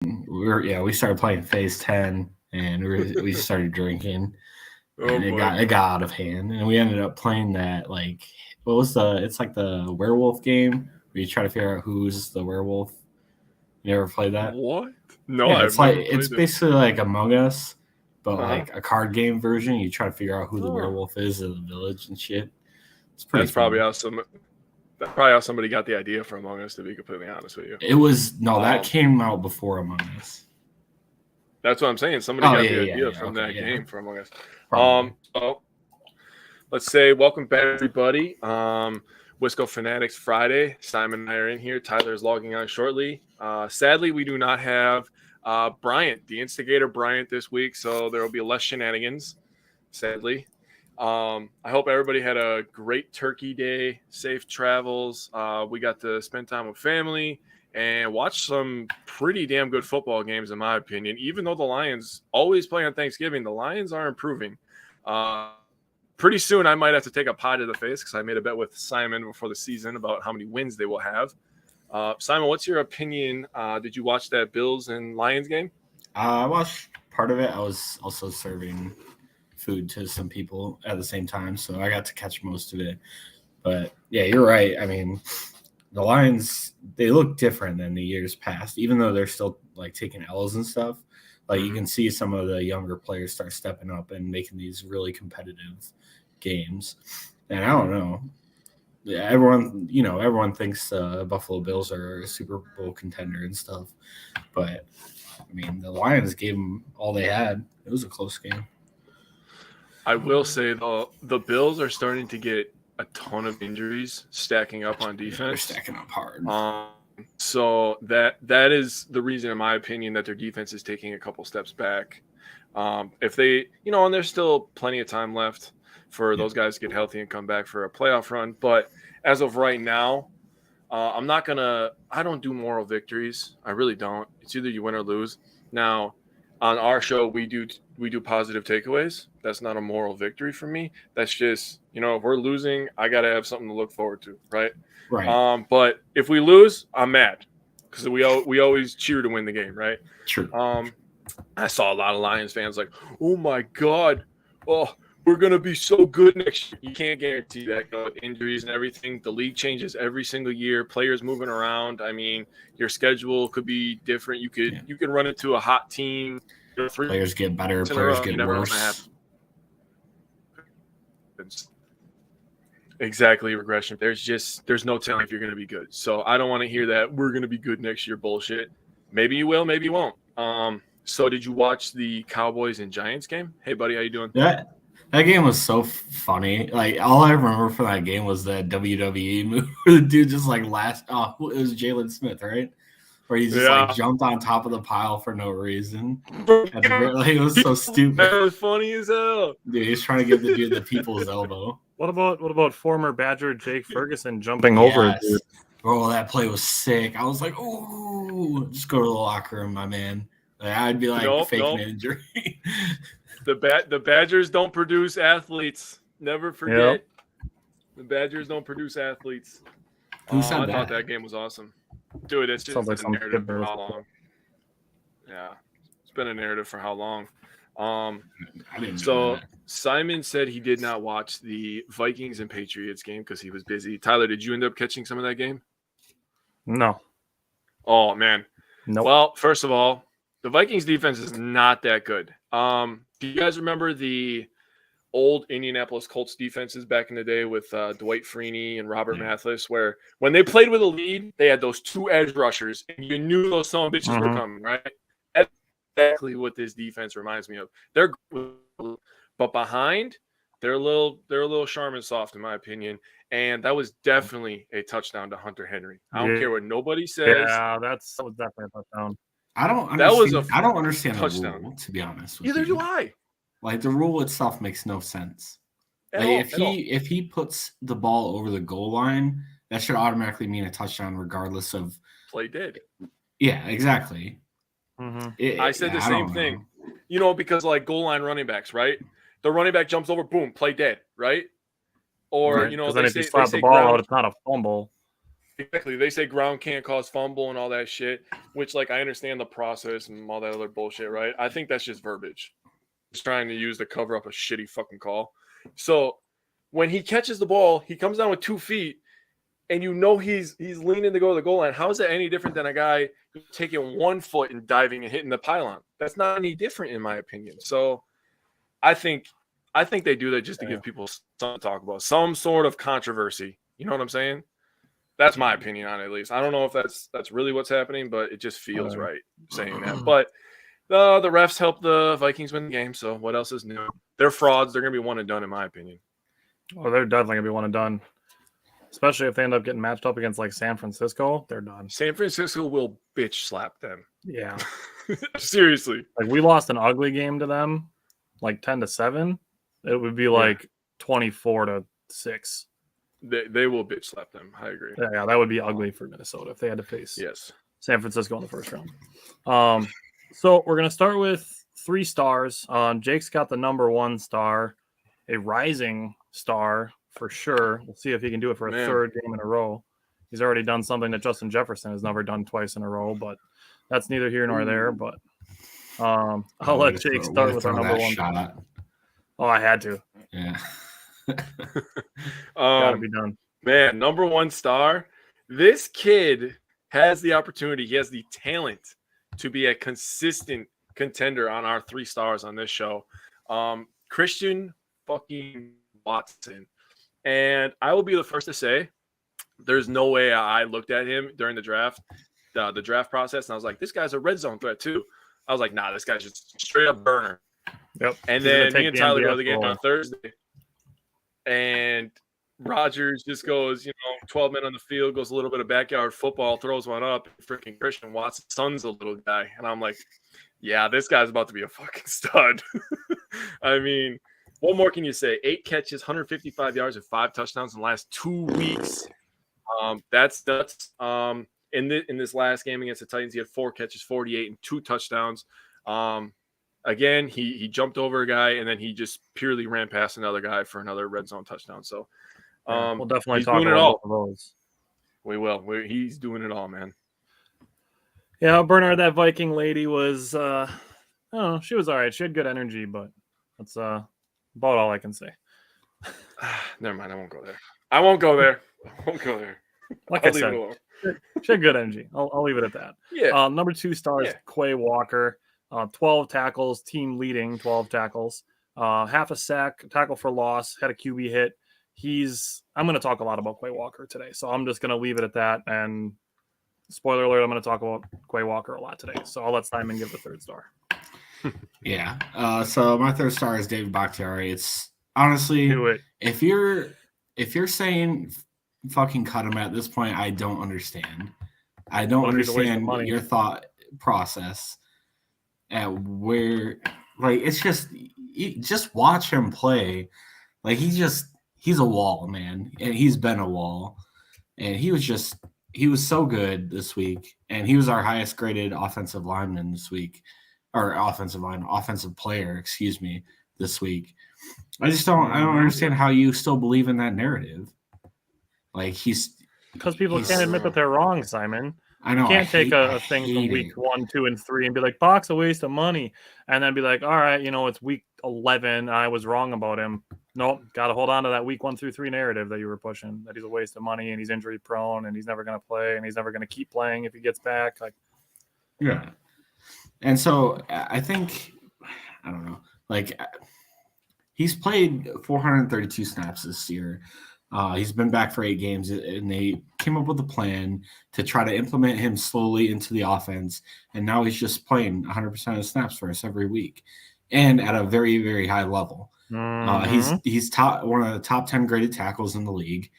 we started playing Phase 10, and we started drinking, and it boy. got out of hand, and we ended up playing that like it's like the werewolf game where you try to figure out who's the werewolf. You ever played that? What? No, Yeah, I've never played it's it. basically like Among Us, but Uh-huh. like a card game version. You try to figure out who the Oh. werewolf is in the village and shit. It's pretty That's fun. probably how somebody got the idea for Among Us, to be completely honest with you. It was that came out before Among Us. That's what I'm saying. Somebody got the idea from that game for Among Us. So let's say welcome back, everybody. Wisco Fanatics Friday. Simon and I are in here. Tyler is logging on shortly. Sadly, we do not have Bryant, the instigator Bryant, this week, so there will be less shenanigans, sadly. I hope everybody had a great Turkey Day, safe travels. We got to spend time with family and watch some pretty damn good football games, in my opinion. Even though the Lions always play on Thanksgiving, the Lions are improving. Pretty soon I might have to take a pie to the face because I made a bet with Simon before the season about how many wins they will have. Simon, what's your opinion? Did you watch that Bills and Lions game? I watched part of it. I was also serving food to some people at the same time, so I got to catch most of it. But yeah, you're right. I mean, the Lions, they look different than the years past, even though they're still like taking L's and stuff. Like you can see some of the younger players start stepping up and making these really competitive games. And I don't know. Yeah, everyone thinks Buffalo Bills are a Super Bowl contender and stuff. But I mean, the Lions gave them all they had. It was a close game. I will say though, the Bills are starting to get a ton of injuries stacking up on defense. They're stacking up hard. So that is the reason, in my opinion, that their defense is taking a couple steps back. If they, and there's still plenty of time left for those guys to get healthy and come back for a playoff run. But as of right now, I don't do moral victories. I really don't. It's either you win or lose. Now, on our show, we do positive takeaways. That's not a moral victory for me. That's just, if we're losing, I got to have something to look forward to, right? Right. But if we lose, I'm mad because we always cheer to win the game, right? True. I saw a lot of Lions fans like, oh my God, we're going to be so good next year. You can't guarantee that, with injuries and everything. The league changes every single year. Players moving around. I mean, your schedule could be different. You could run into a hot team. Players get better. Players get worse. Exactly, regression. There's no telling if you're going to be good. So I don't want to hear that we're going to be good next year bullshit. Maybe you will, maybe you won't. So did you watch the Cowboys and Giants game? Hey, buddy, how you doing? That game was so funny. Like, all I remember from that game was that WWE move where the dude just like it was Jalen Smith, right? Where he just like jumped on top of the pile for no reason. It was so stupid. That was funny as hell. Dude, he's trying to give the dude the people's elbow. What about former Badger Jake Ferguson jumping over? Dude? Bro, that play was sick. I was like, oh, just go to the locker room, my man. Like, I'd be like faking an injury. The Badgers don't produce athletes. Never forget. Yep. The Badgers don't produce athletes. Who said that? I thought that game was awesome. Dude, it's just a narrative for how long. Yeah. It's been a narrative for how long. So Simon said he did not watch the Vikings and Patriots game because he was busy. Tyler, did you end up catching some of that game? No. Oh, man. Nope. Well, first of all, the Vikings defense is not that good. Do you guys remember the old Indianapolis Colts defenses back in the day with Dwight Freeney and Robert Mathis, where when they played with a lead, they had those two edge rushers, and you knew those son of bitches were coming, right? That's exactly what this defense reminds me of. They're good, but behind, they're a little sharp and soft, in my opinion. And that was definitely a touchdown to Hunter Henry. I don't care what nobody says. Yeah, that was definitely a touchdown. I don't understand touchdown. The rule, to be honest with Either you. do I. Like, the rule itself makes no sense. If he puts the ball over the goal line, that should automatically mean a touchdown, regardless of play dead. Yeah, exactly. Mm-hmm. I said the same thing. Because like goal line running backs, right? The running back jumps over, boom, play dead, right? Or then if you slap the ball out, it's not a fumble. Exactly. They say ground can't cause fumble and all that shit, which, like, I understand the process and all that other bullshit, right? I think that's just verbiage. Just trying to use to cover up a shitty fucking call. So when he catches the ball, he comes down with 2 feet, and you know he's leaning to go to the goal line. How is that any different than a guy taking 1 foot and diving and hitting the pylon? That's not any different, in my opinion. So I think they do that just to give people something to talk about, some sort of controversy. You know what I'm saying? That's my opinion on it, at least. I don't know if that's really what's happening, but it just feels right saying that. But the refs helped the Vikings win the game, so what else is new? They're frauds. They're going to be one and done, in my opinion. Well, they're definitely going to be one and done, especially if they end up getting matched up against, like, San Francisco. They're done. San Francisco will bitch slap them. Yeah. Seriously. Like, we lost an ugly game to them, like 10-7. It would be like 24-6. They will bitch slap them. I agree. Yeah, that would be ugly for Minnesota if they had to face San Francisco in the first round. So we're gonna start with 3 stars. Jake's got the number 1 star, a rising star for sure. We'll see if he can do it for a third game in a row. He's already done something that Justin Jefferson has never done twice in a row, but that's neither here nor there. But I'll let Jake start with our number 1 shot. Oh, I had to. Yeah. Gotta be done. Man, number 1 star. This kid has the opportunity. He has the talent to be a consistent contender on our 3 stars on this show. Christian fucking Watson. And I will be the first to say, there's no way I looked at him during the draft, the draft process, and I was like, this guy's a red zone threat too. I was like, nah, this guy's just straight up burner. Yep. And then me and Tyler go to the game on Thursday. And Rodgers just goes, 12 men on the field, goes a little bit of backyard football, throws one up. Freaking Christian Watson's son's a little guy. And I'm like, yeah, this guy's about to be a fucking stud. I mean, what more can you say? 8 catches, 155 yards, and 5 touchdowns in the last 2 weeks. That's nuts. In this last game against the Titans, he had 4 catches, 48, and 2 touchdowns. Again, he jumped over a guy, and then he just purely ran past another guy for another red zone touchdown. So we'll definitely talk about those. We will. He's doing it all, man. Yeah, Bernard, that Viking lady was, I don't know, she was all right. She had good energy, but that's about all I can say. Never mind. I won't go there. Like I said, she had good energy. I'll leave it at that. Yeah. Number 2 star is Quay Walker. 12 tackles, team leading 12 tackles, half a sack, tackle for loss, had a QB hit. I'm going to talk a lot about Quay Walker today, so I'm just going to leave it at that. And spoiler alert, I'm going to talk about Quay Walker a lot today. So I'll let Simon give the 3rd star. Yeah. So my 3rd star is David Bakhtiari. It's honestly, if you're saying fucking cut him at this point, I don't understand. I don't understand your thought process. At where, like, it's just watch him play. Like, he's a wall, man, and he's been a wall. And he was so good this week, and he was our highest graded offensive lineman this week, or offensive player, excuse me, this week. I don't understand how you still believe in that narrative. Like, because people can't admit that they're wrong, Simon. I know. You can't take a thing from week 1, 2, and 3 and be like, Bach's a waste of money. And then be like, all right, it's week 11. I was wrong about him. Nope. Got to hold on to that week 1 through 3 narrative that you were pushing, that he's a waste of money and he's injury prone and he's never going to play and he's never going to keep playing if he gets back. Like, yeah. And so I think, I don't know, like, he's played 432 snaps this year. He's been back for 8 games, and they came up with a plan to try to implement him slowly into the offense. And now he's just playing 100% of snaps for us every week, and at a very, very high level. He's one of the top 10 graded tackles in the league,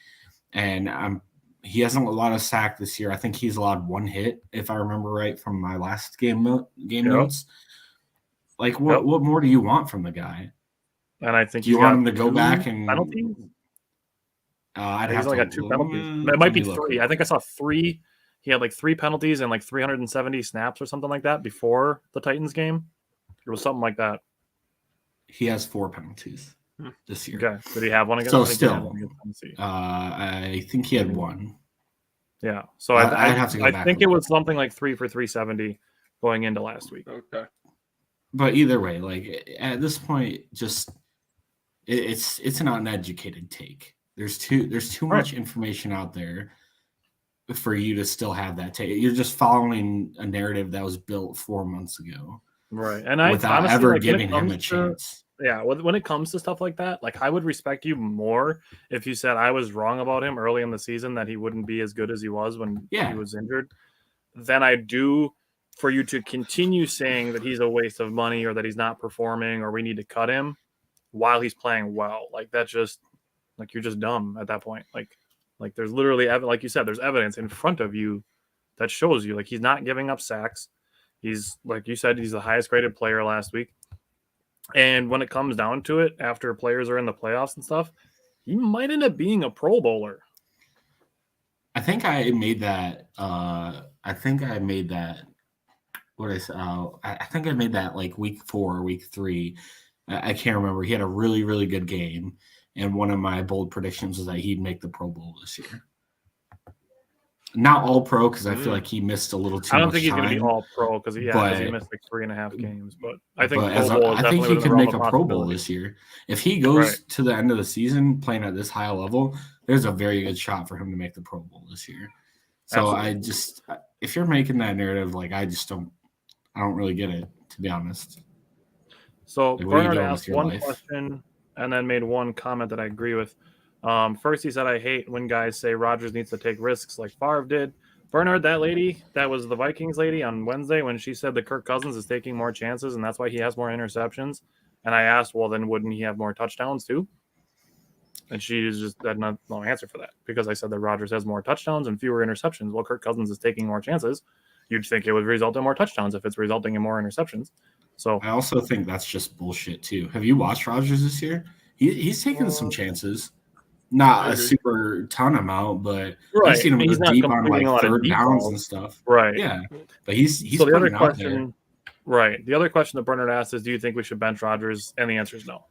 and he hasn't a lot of sack this year. I think he's allowed 1 hit, if I remember right from my last game notes. Like, what more do you want from the guy? And I think you want him to go back and penalties. He's only got 2 penalties. It might be 3. I think I saw 3. He had like 3 penalties and like 370 snaps or something like that before the Titans game. It was something like that. He has 4 penalties this year. Okay. Did he have one against? So still, I think he had 1. Yeah. So I think it was something like 3 for 370 going into last week. Okay. But either way, like at this point, just it's an uneducated take. There's too much information out there for you to still have that take. You're just following a narrative that was built 4 months ago. Right. And without honestly, ever giving him a chance. Yeah, when it comes to stuff like that, like I would respect you more if you said I was wrong about him early in the season, that he wouldn't be as good as he was when he was injured, than I do for you to continue saying that he's a waste of money or that he's not performing or we need to cut him while he's playing well. Like that's just like you're just dumb at that point. Like there's literally like you said, there's evidence in front of you that shows you like he's not giving up sacks. He's like you said, he's the highest graded player last week. And when it comes down to it, after players are in the playoffs and stuff, he might end up being a Pro Bowler. I think I made that. I think I made that like week 4 or week 3. I can't remember. He had a really, really good game. And one of my bold predictions was that he'd make the Pro Bowl this year. Not all pro because I feel like he missed a little too much time. I don't think he's going to be all pro because he missed like 3.5 games. But I think I think he could make a Pro Bowl this year. If he goes to the end of the season playing at this high level, there's a very good shot for him to make the Pro Bowl this year. So if you're making that narrative, like I don't really get it, to be honest. So like, Bernard asked one question and then made one comment that I agree with. First, he said, I hate when guys say Rodgers needs to take risks like Favre did. Bernard, that lady, that was the Vikings lady on Wednesday when she said that Kirk Cousins is taking more chances and that's why he has more interceptions. And I asked, well, then wouldn't he have more touchdowns too? And she just had no answer for that because I said that Rodgers has more touchdowns and fewer interceptions. Well, Kirk Cousins is taking more chances. You'd think it would result in more touchdowns if it's resulting in more interceptions. So I also think that's just bullshit too. Have you watched Rodgers this year? He's taken some chances. Not a super ton amount, but I've seen him go deep on like third downs and stuff. Right. Yeah. But he's so the other question, right. The other question that Bernard asked is, do you think we should bench Rodgers? And the answer is no.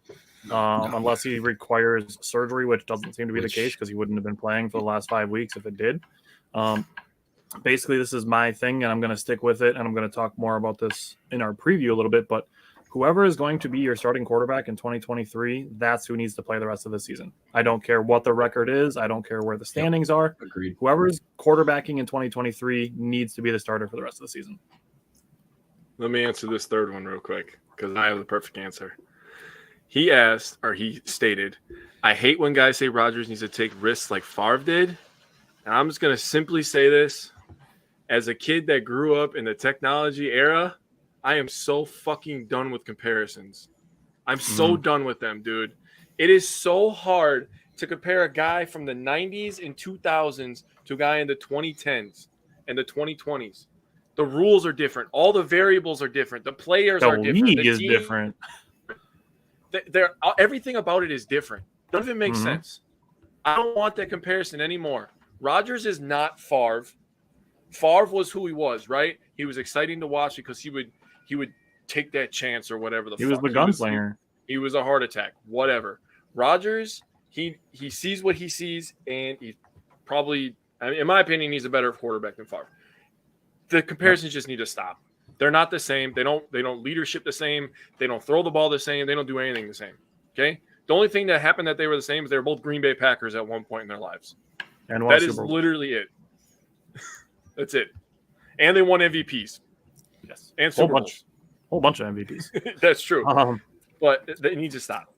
Unless he requires surgery, which doesn't seem to be the case because he wouldn't have been playing for the last 5 weeks if it did. Basically, this is my thing, and I'm going to stick with it, and I'm going to talk more about this in our preview a little bit, but whoever is going to be your starting quarterback in 2023, that's who needs to play the rest of the season. I don't care what the record is. I don't care where the standings are. Agreed. Whoever's quarterbacking in 2023 needs to be the starter for the rest of the season. Let me answer this third one real quick because I have the perfect answer. He asked, or he stated, I hate when guys say Rodgers needs to take risks like Favre did. And I'm just going to simply say this. As a kid that grew up in the technology era, I am so fucking done with comparisons. I'm so done with them, dude. It is so hard to compare a guy from the 90s and 2000s to a guy in the 2010s and the 2020s. The rules are different. All the variables are different. The players are different. The league is different. Everything about it is different. None of it makes sense. I don't want that comparison anymore. Rodgers is not Favre. Favre was who he was, right? He was exciting to watch because he would take that chance or whatever. He was the gunslinger. He was a heart attack, whatever. Rodgers, he sees what he sees, and he probably, in my opinion, he's a better quarterback than Favre. The comparisons just need to stop. They're not the same. They don't leadership the same. They don't throw the ball the same. They don't do anything the same. Okay? The only thing that happened that they were the same is they were both Green Bay Packers at one point in their lives. And that is literally it. That's it. And they won MVPs. Yes. And Super Bowls. Whole bunch of MVPs. That's true. But they need to stop.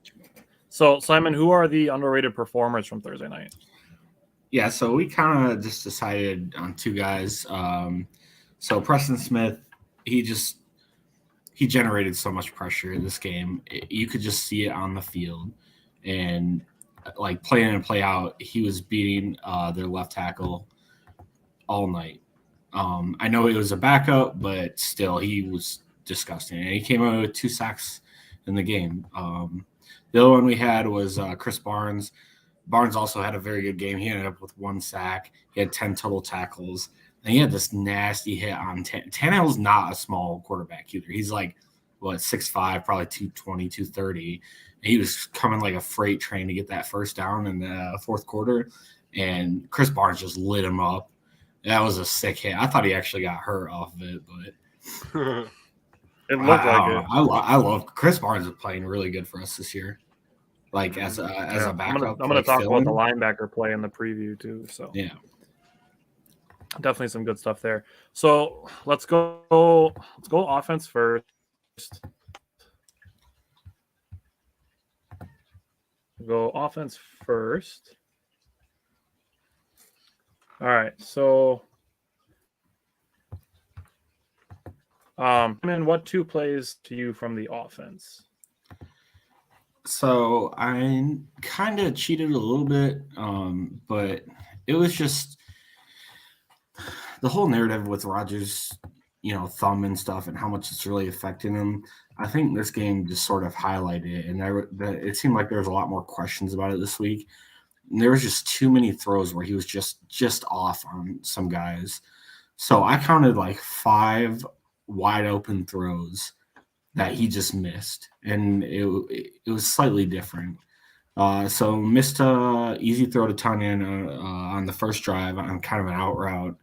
So, Simon, who are the underrated performers from Thursday night? Yeah, so we kind of just decided on 2 guys. So Preston Smith, he generated so much pressure in this game. You could just see it on the field. And like play in and play out, he was beating their left tackle all night. I know he was a backup, but still he was disgusting. And he came out with 2 sacks in the game. The other one we had was Chris Barnes. Barnes also had a very good game. He ended up with 1 sack. He had 10 total tackles. And he had this nasty hit on Tannehill's not a small quarterback either. He's like, 6'5", probably 220, 230. And he was coming like a freight train to get that first down in the fourth quarter. And Chris Barnes just lit him up. That was a sick hit. I thought he actually got hurt off of it, but it looked like it. I love Chris Barnes is playing really good for us this year. Like as a backup. I'm gonna talk about the linebacker play in the preview too. So yeah, definitely some good stuff there. So let's go offense first. Go offense first. All right, so what 2 plays to you from the offense? So I kind of cheated a little bit, but it was just the whole narrative with Rodgers, thumb and stuff, and how much it's really affecting him. I think this game just sort of highlighted it, and it seemed like there was a lot more questions about it this week. And there was just too many throws where he was just off on some guys. So I counted like 5 wide open throws that he just missed, and it was slightly different. So missed a easy throw to Tonyan on the first drive on kind of an out route.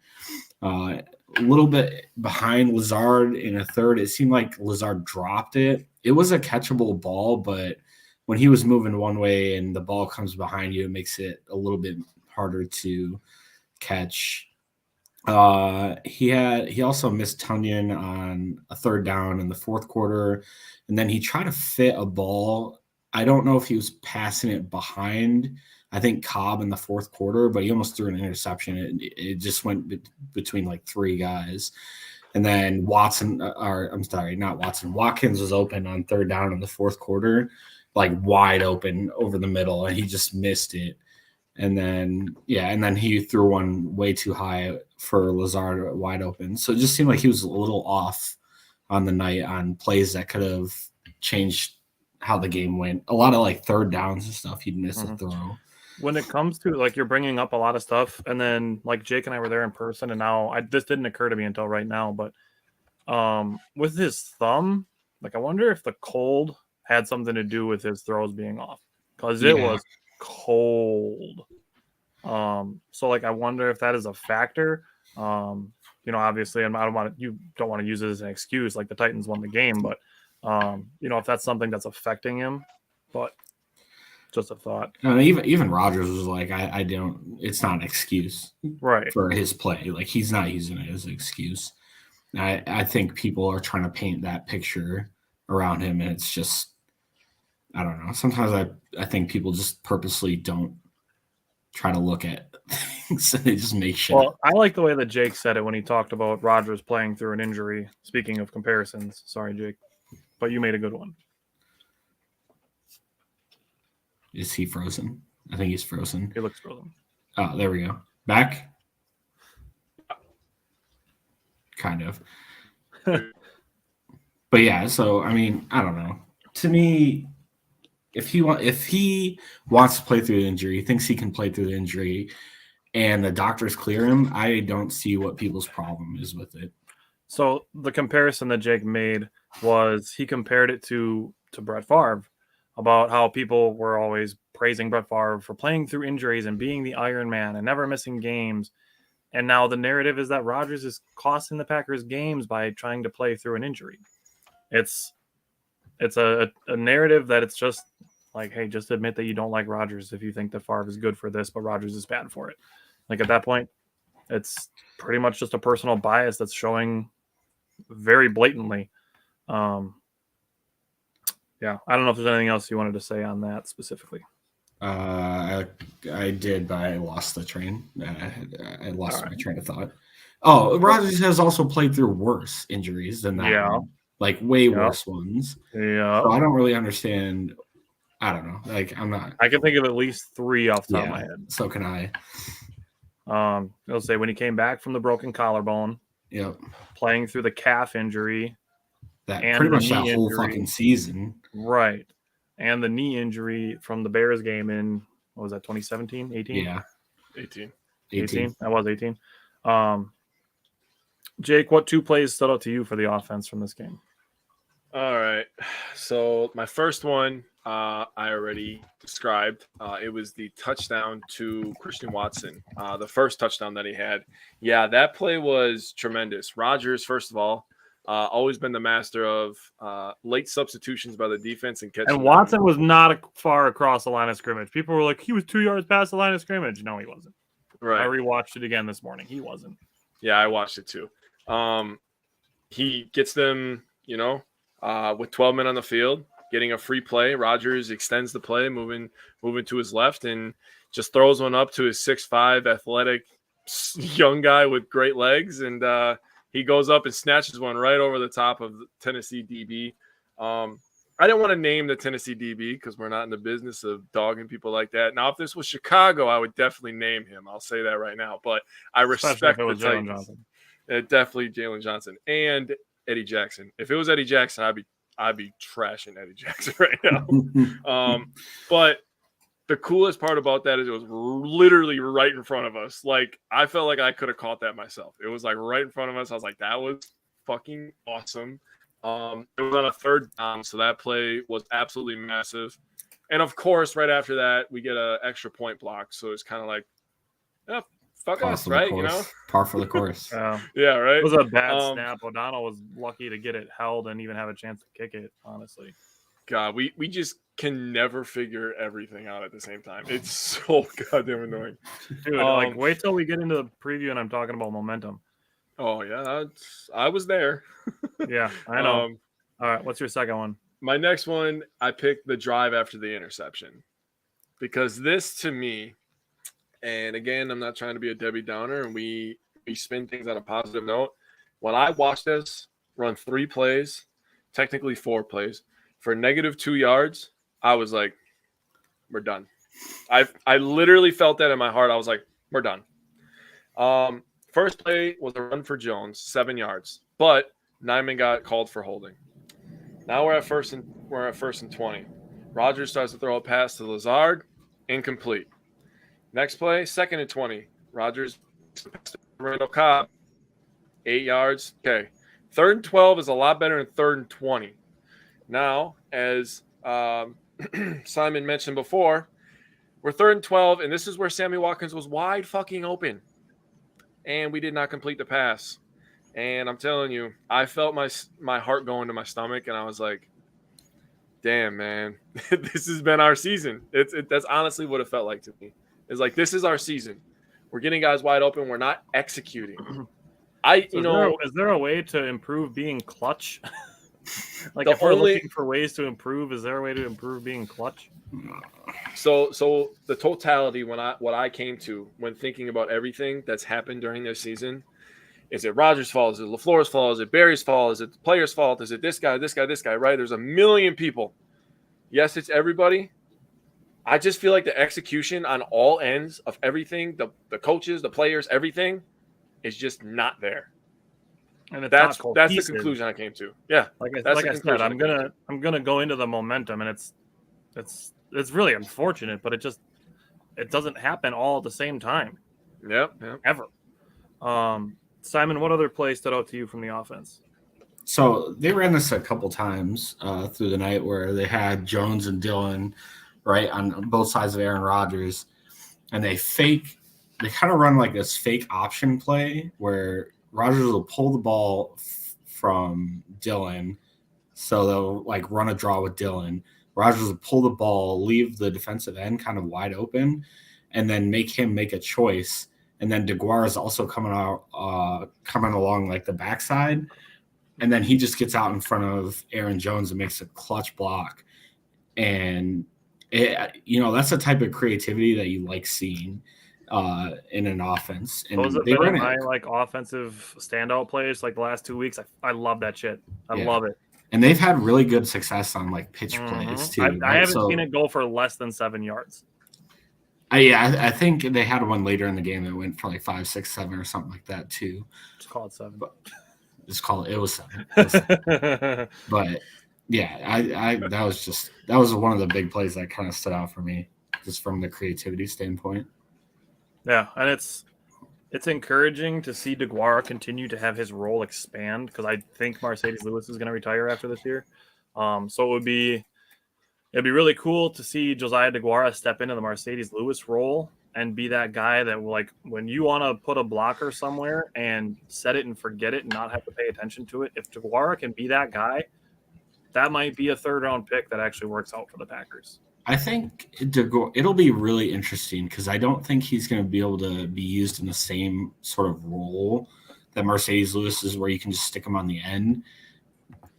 A little bit behind Lazard in a third. It seemed like Lazard dropped it. It was a catchable ball, but when he was moving one way and the ball comes behind you, it makes it a little bit harder to catch. He also missed Tonyan on a third down in the fourth quarter, and then he tried to fit a ball. I don't know if he was passing it behind, I think, Cobb in the fourth quarter, but he almost threw an interception. It just went between like 3 guys. And then Watkins was open on third down in the fourth quarter, like wide open over the middle, and he just missed it. And then he threw one way too high for Lazard wide open. So it just seemed like he was a little off on the night on plays that could have changed how the game went. A lot of like third downs and stuff, he'd miss a throw. When it comes to like, you're bringing up a lot of stuff, and then like Jake and I were there in person, and now this didn't occur to me until right now, but with his thumb, like I wonder if the cold had something to do with his throws being off, because it was cold. So like I wonder if that is a factor. Obviously, and you don't want to use it as an excuse, like the Titans won the game, but if that's something that's affecting him. But just a thought. Even Rodgers was like, I don't. It's not an excuse, right, for his play. Like he's not using it as an excuse. I think people are trying to paint that picture around him, and it's just, I don't know. Sometimes I think people just purposely don't try to look at things. They just make shit. Well, I like the way that Jake said it when he talked about Rodgers playing through an injury. Speaking of comparisons, sorry, Jake, but you made a good one. Is he frozen? I think he's frozen. He looks frozen. Oh, there we go. Back? Kind of. But yeah, so I mean, I don't know. To me, if he wants to play through the injury, he thinks he can play through the injury, and the doctors clear him, I don't see what people's problem is with it. So the comparison that Jake made was he compared it to Brett Favre, about how people were always praising Brett Favre for playing through injuries and being the Iron Man and never missing games. And now the narrative is that Rodgers is costing the Packers games by trying to play through an injury. It's a narrative that it's just like, hey, just admit that you don't like Rodgers if you think that Favre is good for this, but Rodgers is bad for it. Like at that point, it's pretty much just a personal bias that's showing very blatantly. Yeah, I don't know if there's anything else you wanted to say on that specifically. I did, but I lost the train. I lost my train of thought. Oh, Rodgers has also played through worse injuries than that. Yeah. Like way worse ones. Yeah. So I don't really understand. I don't know. Like I can think of at least 3 off the top of my head. So can I. I'll say when he came back from the broken collarbone. Yep. Playing through the calf injury. That pretty much that whole fucking season. Right. And the knee injury from the Bears game in, what was that, 2017, 18? Yeah. 18. That was 18. Jake, what 2 plays stood out to you for the offense from this game? All right. So my first one, I already described. It was the touchdown to Christian Watson, the first touchdown that he had. Yeah, that play was tremendous. Rodgers, first of all, always been the master of late substitutions by the defense and catching. And Watson was not far across the line of scrimmage. People were like, he was 2 yards past the line of scrimmage. No, he wasn't. Right. I rewatched it again this morning. He wasn't. Yeah, I watched it too. He gets them, with 12 men on the field, getting a free play. Rodgers extends the play, moving to his left, and just throws one up to his 6'5" athletic young guy with great legs, and he goes up and snatches one right over the top of the Tennessee DB. I didn't want to name the Tennessee DB because we're not in the business of dogging people like that. Now, if this was Chicago, I would definitely name him. I'll say that right now. But I respect the Titans. Definitely Jalen Johnson and Eddie Jackson. If it was Eddie Jackson, I'd be trashing Eddie Jackson right now. But the coolest part about that is it was literally right in front of us. Like, I felt like I could have caught that myself. It was like right in front of us. I was like, that was fucking awesome. It was on a third down, so that play was absolutely massive. And of course, right after that, we get an extra point block. So it's kind of like, yeah, fuck us, right? Par for the course. Yeah, right. It was a bad snap. O'Donnell was lucky to get it held and even have a chance to kick it, honestly. God, we just can never figure everything out at the same time. It's so goddamn annoying. Dude, wait till we get into the preview and I'm talking about momentum. Oh, yeah. I was there. Yeah, I know. All right, what's your second one? My next one, I picked the drive after the interception. Because this, to me, and again, I'm not trying to be a Debbie Downer, and we spin things on a positive note. When I watched this run 3 plays, technically 4 plays, for -2 yards, I was like, we're done. I literally felt that in my heart. I was like, we're done. First play was a run for Jones, 7 yards, but Nyman got called for holding. Now we're at first and 20. Rodgers starts to throw a pass to Lazard, incomplete. Next play, 2nd and 20. Rodgers pass to Randall Cobb, 8 yards. Okay, 3rd and 12 is a lot better than 3rd and 20. Now, as Simon mentioned before, we're 3rd and 12, and this is where Sammy Watkins was wide fucking open. And we did not complete the pass. And I'm telling you, I felt my heart go into my stomach, and I was like, damn, man, this has been our season. That's honestly what it felt like to me. It's like, this is our season. We're getting guys wide open. We're not executing. Is there a way to improve being clutch? Like, if we're looking for ways to improve, is there a way to improve being clutch? So the totality, what I came to when thinking about everything that's happened during this season, is it Rodgers' fault? Is it LaFleur's fault? Is it Barry's fault? Is it the player's fault? Is it this guy, right? There's a million people. Yes, it's everybody. I just feel like the execution on all ends of everything, the coaches, the players, everything, is just not there. And that's the conclusion I came to. Yeah, like I said, I'm gonna go into the momentum, and it's really unfortunate, but it doesn't happen all at the same time. Yep. Ever. Simon, what other play stood out to you from the offense? So they ran this a couple times through the night where they had Jones and Dillon right on both sides of Aaron Rodgers, and they kind of run like this fake option play where Rodgers will pull the ball from Dillon, so they'll like run a draw with Dillon. Rodgers will pull the ball, leave the defensive end kind of wide open, and then make him make a choice. And then DeGuara is also coming along like the backside, and then he just gets out in front of Aaron Jones and makes a clutch block. And that's the type of creativity that you like seeing in an offense. And those have been my offensive standout plays like the last 2 weeks. I love that shit. I love it. And they've had really good success on like pitch plays too. I haven't seen it go for less than 7 yards. I think they had one later in the game that went for like 5, 6, 7 or something like that too. Just call it 7. But it was 7. But yeah, that was one of the big plays that kind of stood out for me, just from the creativity standpoint. Yeah, and it's it's encouraging to see DeGuara continue to have his role expand because I think Marcedes Lewis is going to retire after this year. So it'd be really cool to see Josiah DeGuara step into the Marcedes Lewis role and be that guy that, like, when you want to put a blocker somewhere and set it and forget it and not have to pay attention to it, if DeGuara can be that guy, that might be a third-round pick that actually works out for the Packers. I think it'll be really interesting because I don't think he's going to be able to be used in the same sort of role that Marcedes Lewis is, where you can just stick him on the end,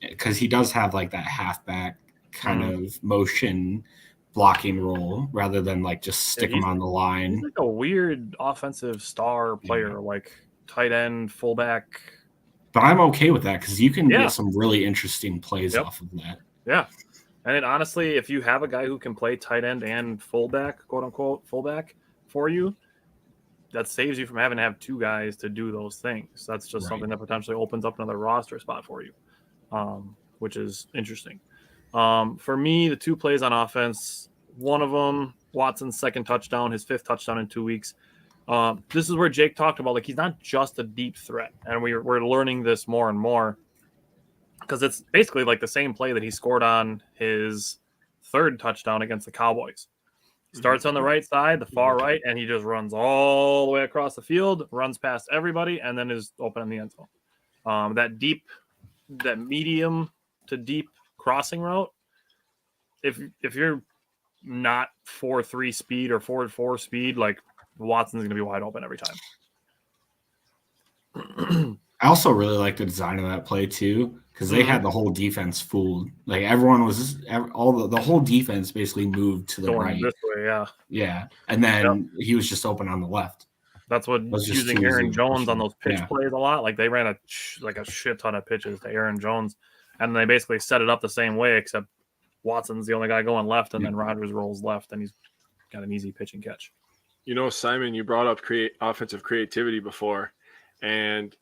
because he does have like that halfback kind of motion blocking role rather than like just stick him on the line. He's like a weird offensive star player, like tight end, fullback. But I'm okay with that because you can get some really interesting plays off of that. Yeah. And then honestly, if you have a guy who can play tight end and fullback, quote unquote, fullback for you, that saves you from having to have two guys to do those things. That's just something that potentially opens up another roster spot for you, which is interesting. For me, the two plays on offense, one of them, Watson's second touchdown, his fifth touchdown in 2 weeks. This is where Jake talked about, like, he's not just a deep threat. And we're learning this more and more because it's basically like the same play that he scored on his third touchdown against the Cowboys. Starts on the right side, the far right, and he just runs all the way across the field, runs past everybody, and then is open in the end zone. That medium to deep crossing route, if you're not 4.3 speed or 4.4 speed, like, Watson's going to be wide open every time. I also really like the design of that play too, because they had the whole defense fooled. Like, everyone was the whole defense basically moved to the going right. This way, yeah, and then he was just open on the left. That's what using Aaron Jones on those pitch plays a lot. Like, they ran a shit ton of pitches to Aaron Jones, and they basically set it up the same way, except Watson's the only guy going left, and then Rodgers rolls left, and he's got an easy pitch and catch. You know, Simon, you brought up offensive creativity before, and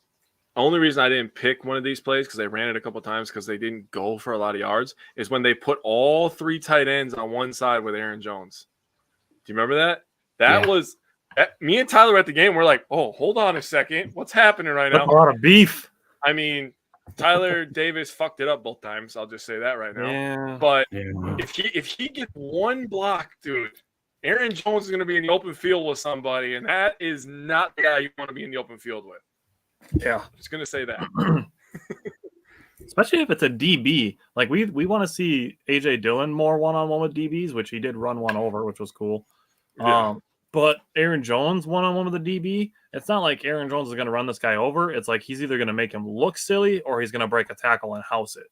the only reason I didn't pick one of these plays, because they ran it a couple times because they didn't go for a lot of yards, is when they put all three tight ends on one side with Aaron Jones. Do you remember that? That was me and Tyler at the game. We're like, oh, hold on a second. What's happening right now? A lot of beef. I mean, Tyler Davis fucked it up both times. I'll just say that right now. Yeah. But if he gets one block, dude, Aaron Jones is going to be in the open field with somebody, and that is not the guy you want to be in the open field with. Yeah. Just going to say that. Especially if it's a DB. Like, we want to see A.J. Dillon more one-on-one with DBs, which he did run one over, which was cool. Yeah. But Aaron Jones one-on-one with a DB, it's not like Aaron Jones is going to run this guy over. It's like he's either going to make him look silly or he's going to break a tackle and house it.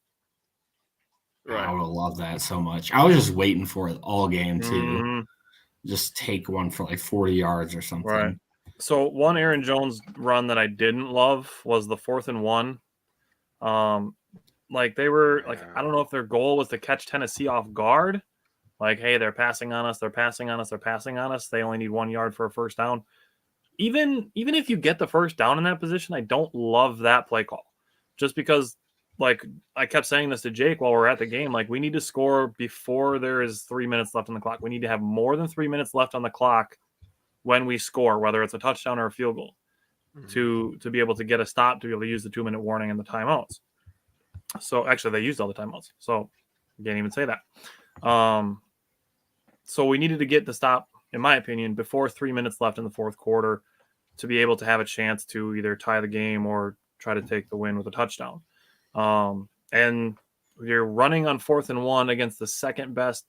Right. I would love that so much. I was just waiting for it all game, too. Mm-hmm. Just take one for like 40 yards or something. Right. So one Aaron Jones run that I didn't love was the 4th and 1. Like, they were like, I don't know if their goal was to catch Tennessee off guard. Like, hey, they're passing on us. They're passing on us. They're passing on us. They only need 1 yard for a first down. Even if you get the first down in that position, I don't love that play call. Just because, like, I kept saying this to Jake while we're at the game, like, we need to score before there is 3 minutes left on the clock. We need to have more than 3 minutes left on the clock when we score, whether it's a touchdown or a field goal, to be able to get a stop, to be able to use the 2-minute warning and the timeouts. So actually, they used all the timeouts, so I can't even say that. So we needed to get the stop, in my opinion, before 3 minutes left in the fourth quarter to be able to have a chance to either tie the game or try to take the win with a touchdown. And you're running on 4th and 1 against the second best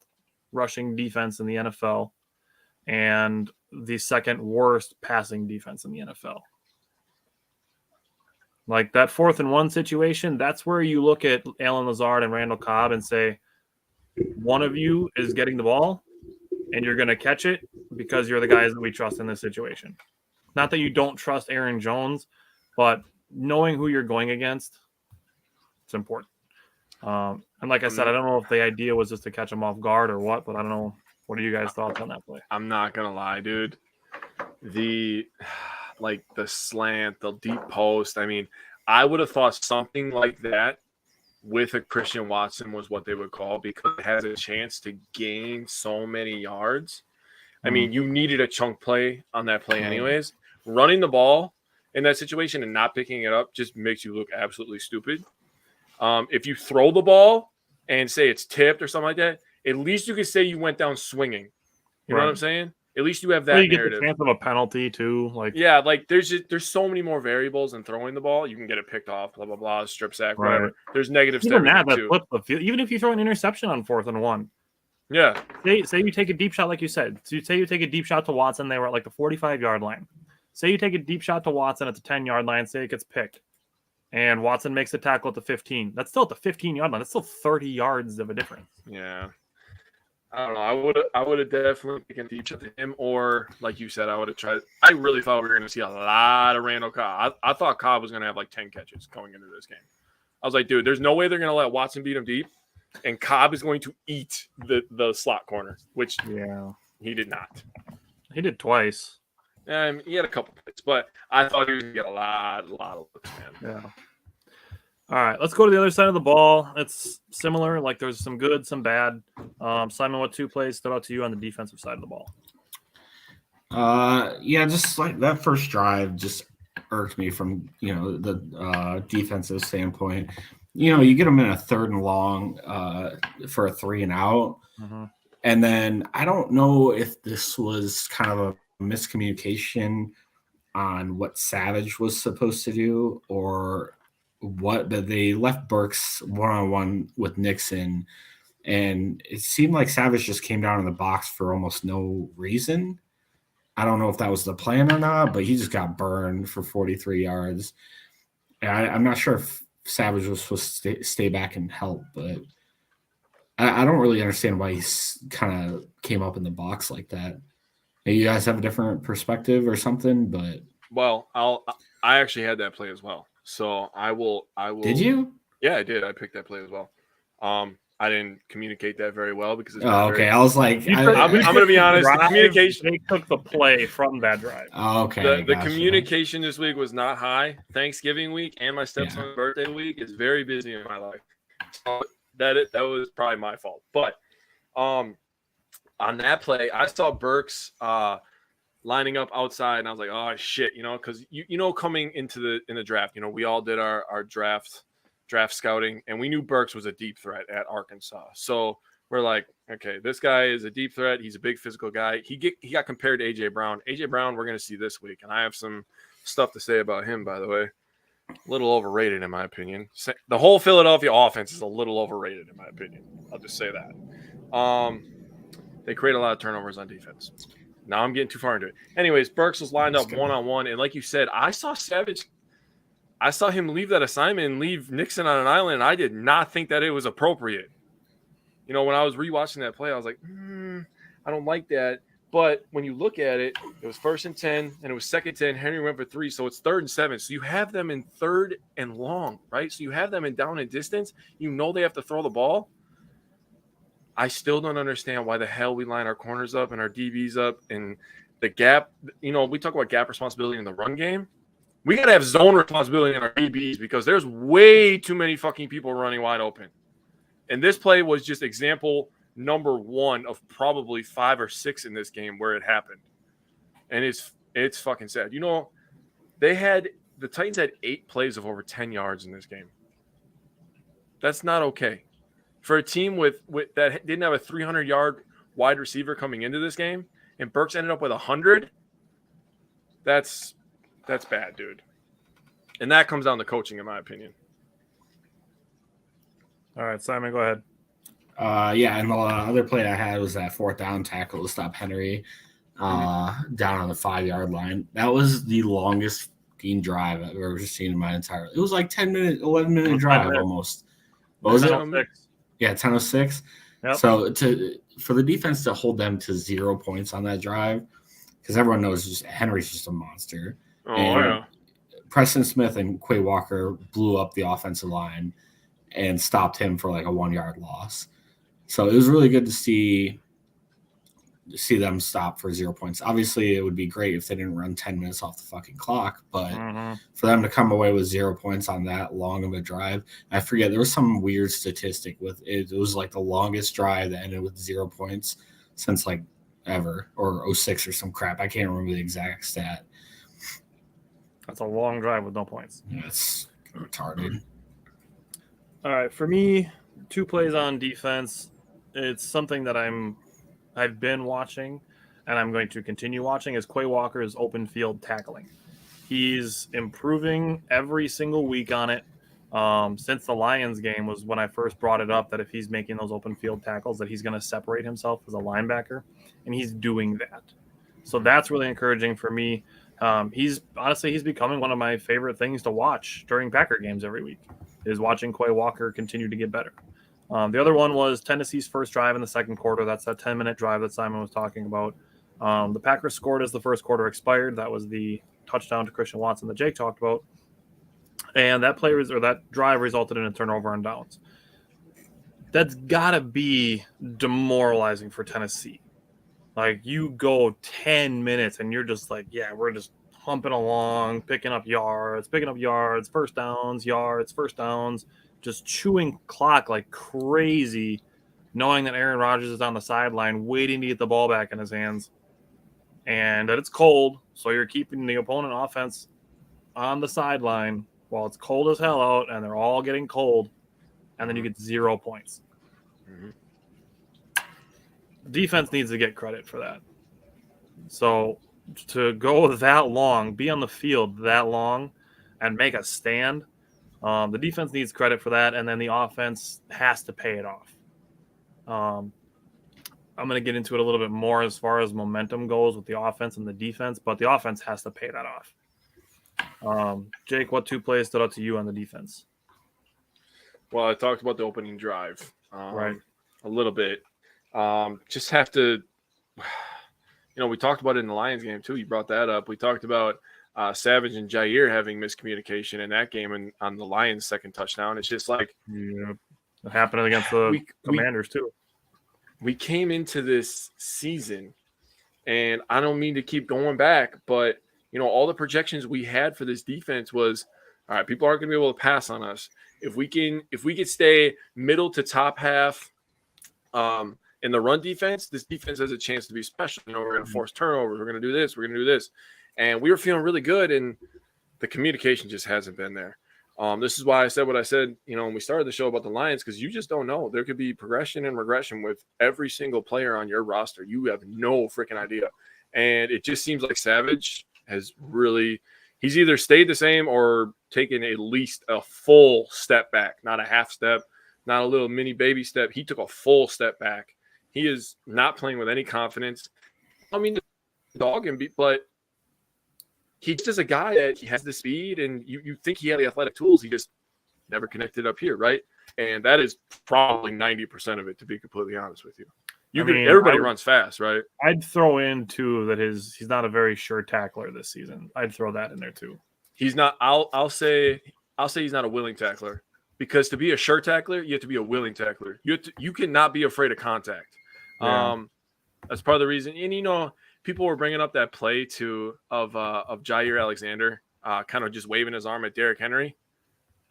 rushing defense in the NFL and the second worst passing defense in the NFL. Like, that 4th and 1 situation, that's where you look at Allen Lazard and Randall Cobb and say, one of you is getting the ball and you're going to catch it because you're the guys that we trust in this situation. Not that you don't trust Aaron Jones, but knowing who you're going against, it's important. And like I said, I don't know if the idea was just to catch him off guard or what, but I don't know. What are you guys' thoughts on that play? I'm not going to lie, dude. The slant, the deep post, I mean, I would have thought something like that with a Christian Watson was what they would call, because it has a chance to gain so many yards. I mean, you needed a chunk play on that play anyways, running the ball in that situation and not picking it up just makes you look absolutely stupid. If you throw the ball and say it's tipped or something like that, at least you can say you went down swinging. You know what I'm saying? At least you have that you narrative. Get the chance of a penalty too. There's so many more variables in throwing the ball. You can get it picked off, blah blah blah, strip sack, whatever. There's negatives to everything too. Flip the field. Even if you throw an interception on 4th and 1. Yeah. Say you take a deep shot, like you said. So say you take a deep shot to Watson. They were at like the 45-yard line. Say you take a deep shot to Watson at the 10-yard line. Say it gets picked, and Watson makes a tackle at the 15. That's still at the 15-yard line. That's still 30 yards of a difference. Yeah. I don't know. I would have definitely taken a deep shot to him, or like you said, I would have tried. I really thought we were going to see a lot of Randall Cobb. I thought Cobb was going to have like 10 catches going into this game. I was like, dude, there's no way they're going to let Watson beat him deep, and Cobb is going to eat the slot corner, which he did not. He did twice. He had a couple plays, but I thought he was going to get a lot of looks, man. Yeah. All right, let's go to the other side of the ball. It's similar. Like there's some good, some bad. Simon, what 2 plays stood out to you on the defensive side of the ball? Just like that first drive just irked me from the defensive standpoint. You get them in a 3rd and long for a 3 and out, and then I don't know if this was kind of a miscommunication on what Savage was supposed to do or what, but they left Burks one-on-one with Nixon, and it seemed like Savage just came down in the box for almost no reason. I don't know if that was the plan or not, but he just got burned for 43 yards. And I'm not sure if Savage was supposed to stay back and help, but I don't really understand why he kind of came up in the box like that. Maybe you guys have a different perspective or something, but I actually had that play as well. So I will. Did you? Yeah, I did. I picked that play as well. I didn't communicate that very well because it's okay. I was like, I'm going to be honest. The communication. They took the play from that drive. Okay. The communication this week was not high. Thanksgiving week and my stepson's birthday week is very busy in my life. So that was probably my fault. But on that play, I saw Burks lining up outside, and I was like, oh shit, because coming into the draft, we all did our draft scouting, and we knew Burks was a deep threat at Arkansas. So we're like, okay, this guy is a deep threat. He's a big physical guy. He got compared to AJ Brown. AJ Brown, we're gonna see this week, and I have some stuff to say about him, by the way. A little overrated in my opinion. The whole Philadelphia offense is a little overrated in my opinion. I'll just say that. They create a lot of turnovers on defense. Now I'm getting too far into it. Anyways, Burks was lined up one-on-one, and like you said, I saw Savage. I saw him leave that assignment and leave Nixon on an island, and I did not think that it was appropriate. When I was rewatching that play, I was like, I don't like that. But when you look at it, it was 1st and 10, and it was 2nd and 10. Henry went for 3, so it's 3rd and 7. So you have them in 3rd and long, right? So you have them in down and distance. They have to throw the ball. I still don't understand why the hell we line our corners up and our DBs up and the gap. We talk about gap responsibility in the run game. We got to have zone responsibility in our DBs because there's way too many fucking people running wide open. And this play was just example number 1 of probably 5 or 6 in this game where it happened. And it's fucking sad. The Titans had 8 plays of over 10 yards in this game. That's not okay. For a team with that didn't have a 300-yard wide receiver coming into this game, and Burks ended up with 100, that's bad, dude. And that comes down to coaching, in my opinion. All right, Simon, go ahead. And the other play I had was that 4th down tackle to stop Henry down on the 5-yard line. That was the longest drive I've ever seen in my entire life. It was like 11-minute drive almost. What was it? 10:06. Yep. So for the defense to hold them to 0 points on that drive, because everyone knows Henry's just a monster. Preston Smith and Quay Walker blew up the offensive line and stopped him for like a 1-yard loss. So it was really good to see them stop for 0 points. Obviously, it would be great if they didn't run 10 minutes off the fucking clock, but for them to come away with 0 points on that long of a drive, I forget, there was some weird statistic with it. It was like the longest drive that ended with 0 points since like ever, or 06 or some crap. I can't remember the exact stat. That's a long drive with no points. That's retarded. All right, for me, 2 plays on defense. It's something that I've been watching, and I'm going to continue watching. Is Quay Walker's open field tackling? He's improving every single week on it. Since the Lions game was when I first brought it up that if he's making those open field tackles, that he's going to separate himself as a linebacker, and he's doing that. So that's really encouraging for me. He's becoming one of my favorite things to watch during Packer games every week, is watching Quay Walker continue to get better. The other one was Tennessee's first drive in the second quarter. That's that 10-minute drive that Simon was talking about. The Packers scored as the first quarter expired. That was the touchdown to Christian Watson that Jake talked about. And that drive resulted in a turnover on downs. That's got to be demoralizing for Tennessee. Like, you go 10 minutes and you're just like, yeah, we're just humping along, picking up yards, first downs, just chewing clock like crazy, knowing that Aaron Rodgers is on the sideline waiting to get the ball back in his hands, and that it's cold, so you're keeping the opponent offense on the sideline while it's cold as hell out and they're all getting cold, and then you get 0 points. Mm-hmm. Defense needs to get credit for that. So to go that long, be on the field that long, and make a stand, the defense needs credit for that, and then the offense has to pay it off. I'm going to get into it a little bit more as far as momentum goes with the offense and the defense, but the offense has to pay that off. Jake, what 2 plays stood out to you on the defense? Well, I talked about the opening drive right a little bit. Just have to, we talked about it in the Lions game too. You brought that up. We talked about Savage and Jair having miscommunication in that game and on the Lions' second touchdown. It's just like, it happened against the Commanders too. We came into this season, and I don't mean to keep going back, but all the projections we had for this defense was, all right, people aren't going to be able to pass on us. If we could stay middle to top half, in the run defense, this defense has a chance to be special. We're going to force turnovers. We're going to do this. We're going to do this. And we were feeling really good, and the communication just hasn't been there. This is why I said what I said, when we started the show about the Lions, because you just don't know. There could be progression and regression with every single player on your roster. You have no freaking idea. And it just seems like Savage has really – he's either stayed the same or taken at least a full step back, not a half step, not a little mini baby step. He took a full step back. He is not playing with any confidence. I mean, dog him, but he just is a guy that he has the speed, and you think he had the athletic tools. He just never connected up here, right? And that is probably 90% of it, to be completely honest with you. Everybody runs fast, right? I'd throw in too that he's not a very sure tackler this season. I'd throw that in there too. He's not. I'll say he's not a willing tackler, because to be a sure tackler, you have to be a willing tackler. You cannot be afraid of contact. Yeah. That's part of the reason. And people were bringing up that play too of Jair Alexander, kind of just waving his arm at Derrick Henry.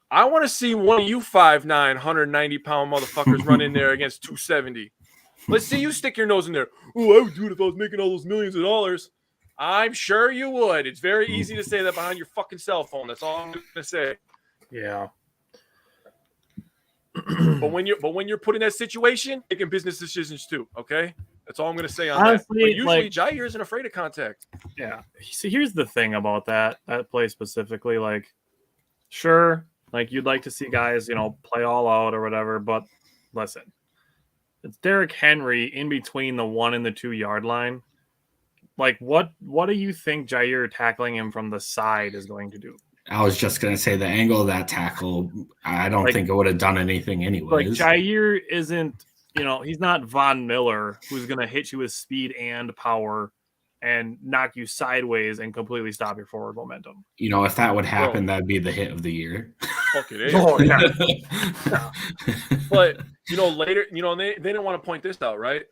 I want to see one of you 5'9", 190-pound motherfuckers run in there against 270. Let's see you stick your nose in there. Oh, I would do it if I was making all those millions of dollars. I'm sure you would. It's very easy to say that behind your fucking cell phone. That's all I'm going to say. Yeah. But when you're put in that situation, making business decisions too. Okay, that's all I'm going to say on that. But usually, Jair isn't afraid of contact. Yeah. See, here's the thing about that play specifically. Like, sure, like you'd like to see guys, play all out or whatever. But listen, it's Derrick Henry in between the 1 and the 2 yard line. Like, what do you think Jair tackling him from the side is going to do? I was just going to say the angle of that tackle, I don't think it would have done anything anyways. Like, Jair isn't, he's not Von Miller, who's going to hit you with speed and power and knock you sideways and completely stop your forward momentum. If that would happen, that'd be the hit of the year. Fuck it is. Oh, yeah. But, later, they didn't want to point this out, right?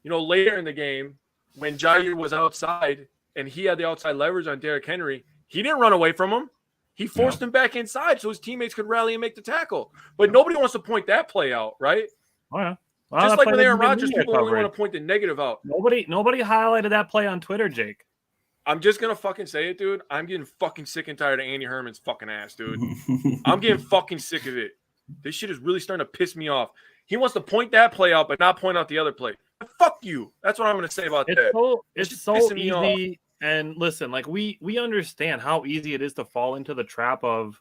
Later in the game, when Jair was outside and he had the outside leverage on Derrick Henry, he didn't run away from him. He forced him back inside so his teammates could rally and make the tackle. But nobody wants to point that play out, right? Oh, yeah. Well, just like with Aaron Rodgers, people only want to point the negative out. Nobody highlighted that play on Twitter, Jake. I'm just gonna fucking say it, dude. I'm getting fucking sick and tired of Andy Herman's fucking ass, dude. I'm getting fucking sick of it. This shit is really starting to piss me off. He wants to point that play out, but not point out the other play. Fuck you. That's what I'm gonna say about that. It's so easy. And listen, like we understand how easy it is to fall into the trap of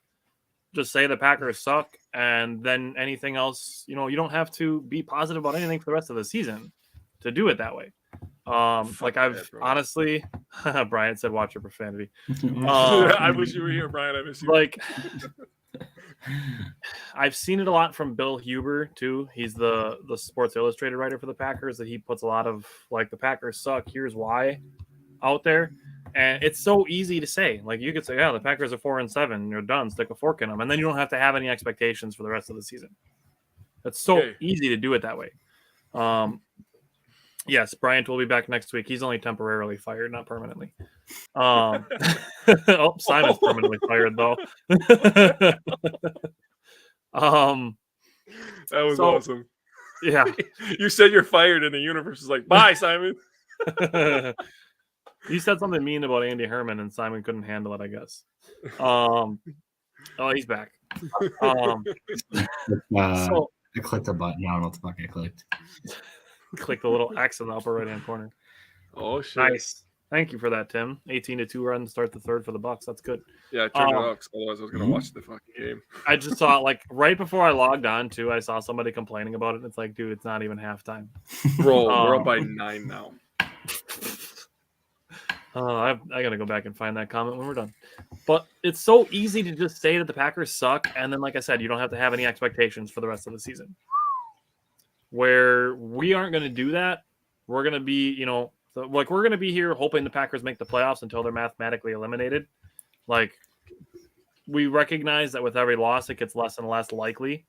just say the Packers suck, and then anything else. You don't have to be positive about anything for the rest of the season to do it that way. Like I've honestly, Brian said, watch your profanity. I wish you were here, Brian. I miss you. Like, I've seen it a lot from Bill Huber too. He's the Sports Illustrated writer for the Packers. That he puts a lot of like the Packers suck. Here's why out there, and it's so easy to say. Like you could say, yeah, the Packers are 4-7. You're done. Stick a fork in them, and then you don't have to have any expectations for the rest of the season. It's so easy to do it that way. Yes, Bryant will be back next week. He's only temporarily fired, not permanently. Simon's permanently fired though. That was awesome. Yeah. You said you're fired and the universe is like, bye, Simon. You said something mean about Andy Herman and Simon couldn't handle it, I guess. He's back. I clicked a button. I don't know what the fuck I clicked. Click the little X in the upper right-hand corner. Oh, shit. Nice. Thank you for that, Tim. 18-2 run to start the third for the Bucs. That's good. Yeah, I turned it off. Otherwise, I was going to watch the fucking game. I just saw it, like, right before I logged on, too, I saw somebody complaining about it. And it's like, dude, it's not even halftime. Bro, we're up by 9 now. I got to go back and find that comment when we're done. But it's so easy to just say that the Packers suck. And then, like I said, you don't have to have any expectations for the rest of the season. Where we aren't going to do that, we're going to be, we're going to be here hoping the Packers make the playoffs until they're mathematically eliminated. Like, we recognize that with every loss, it gets less and less likely.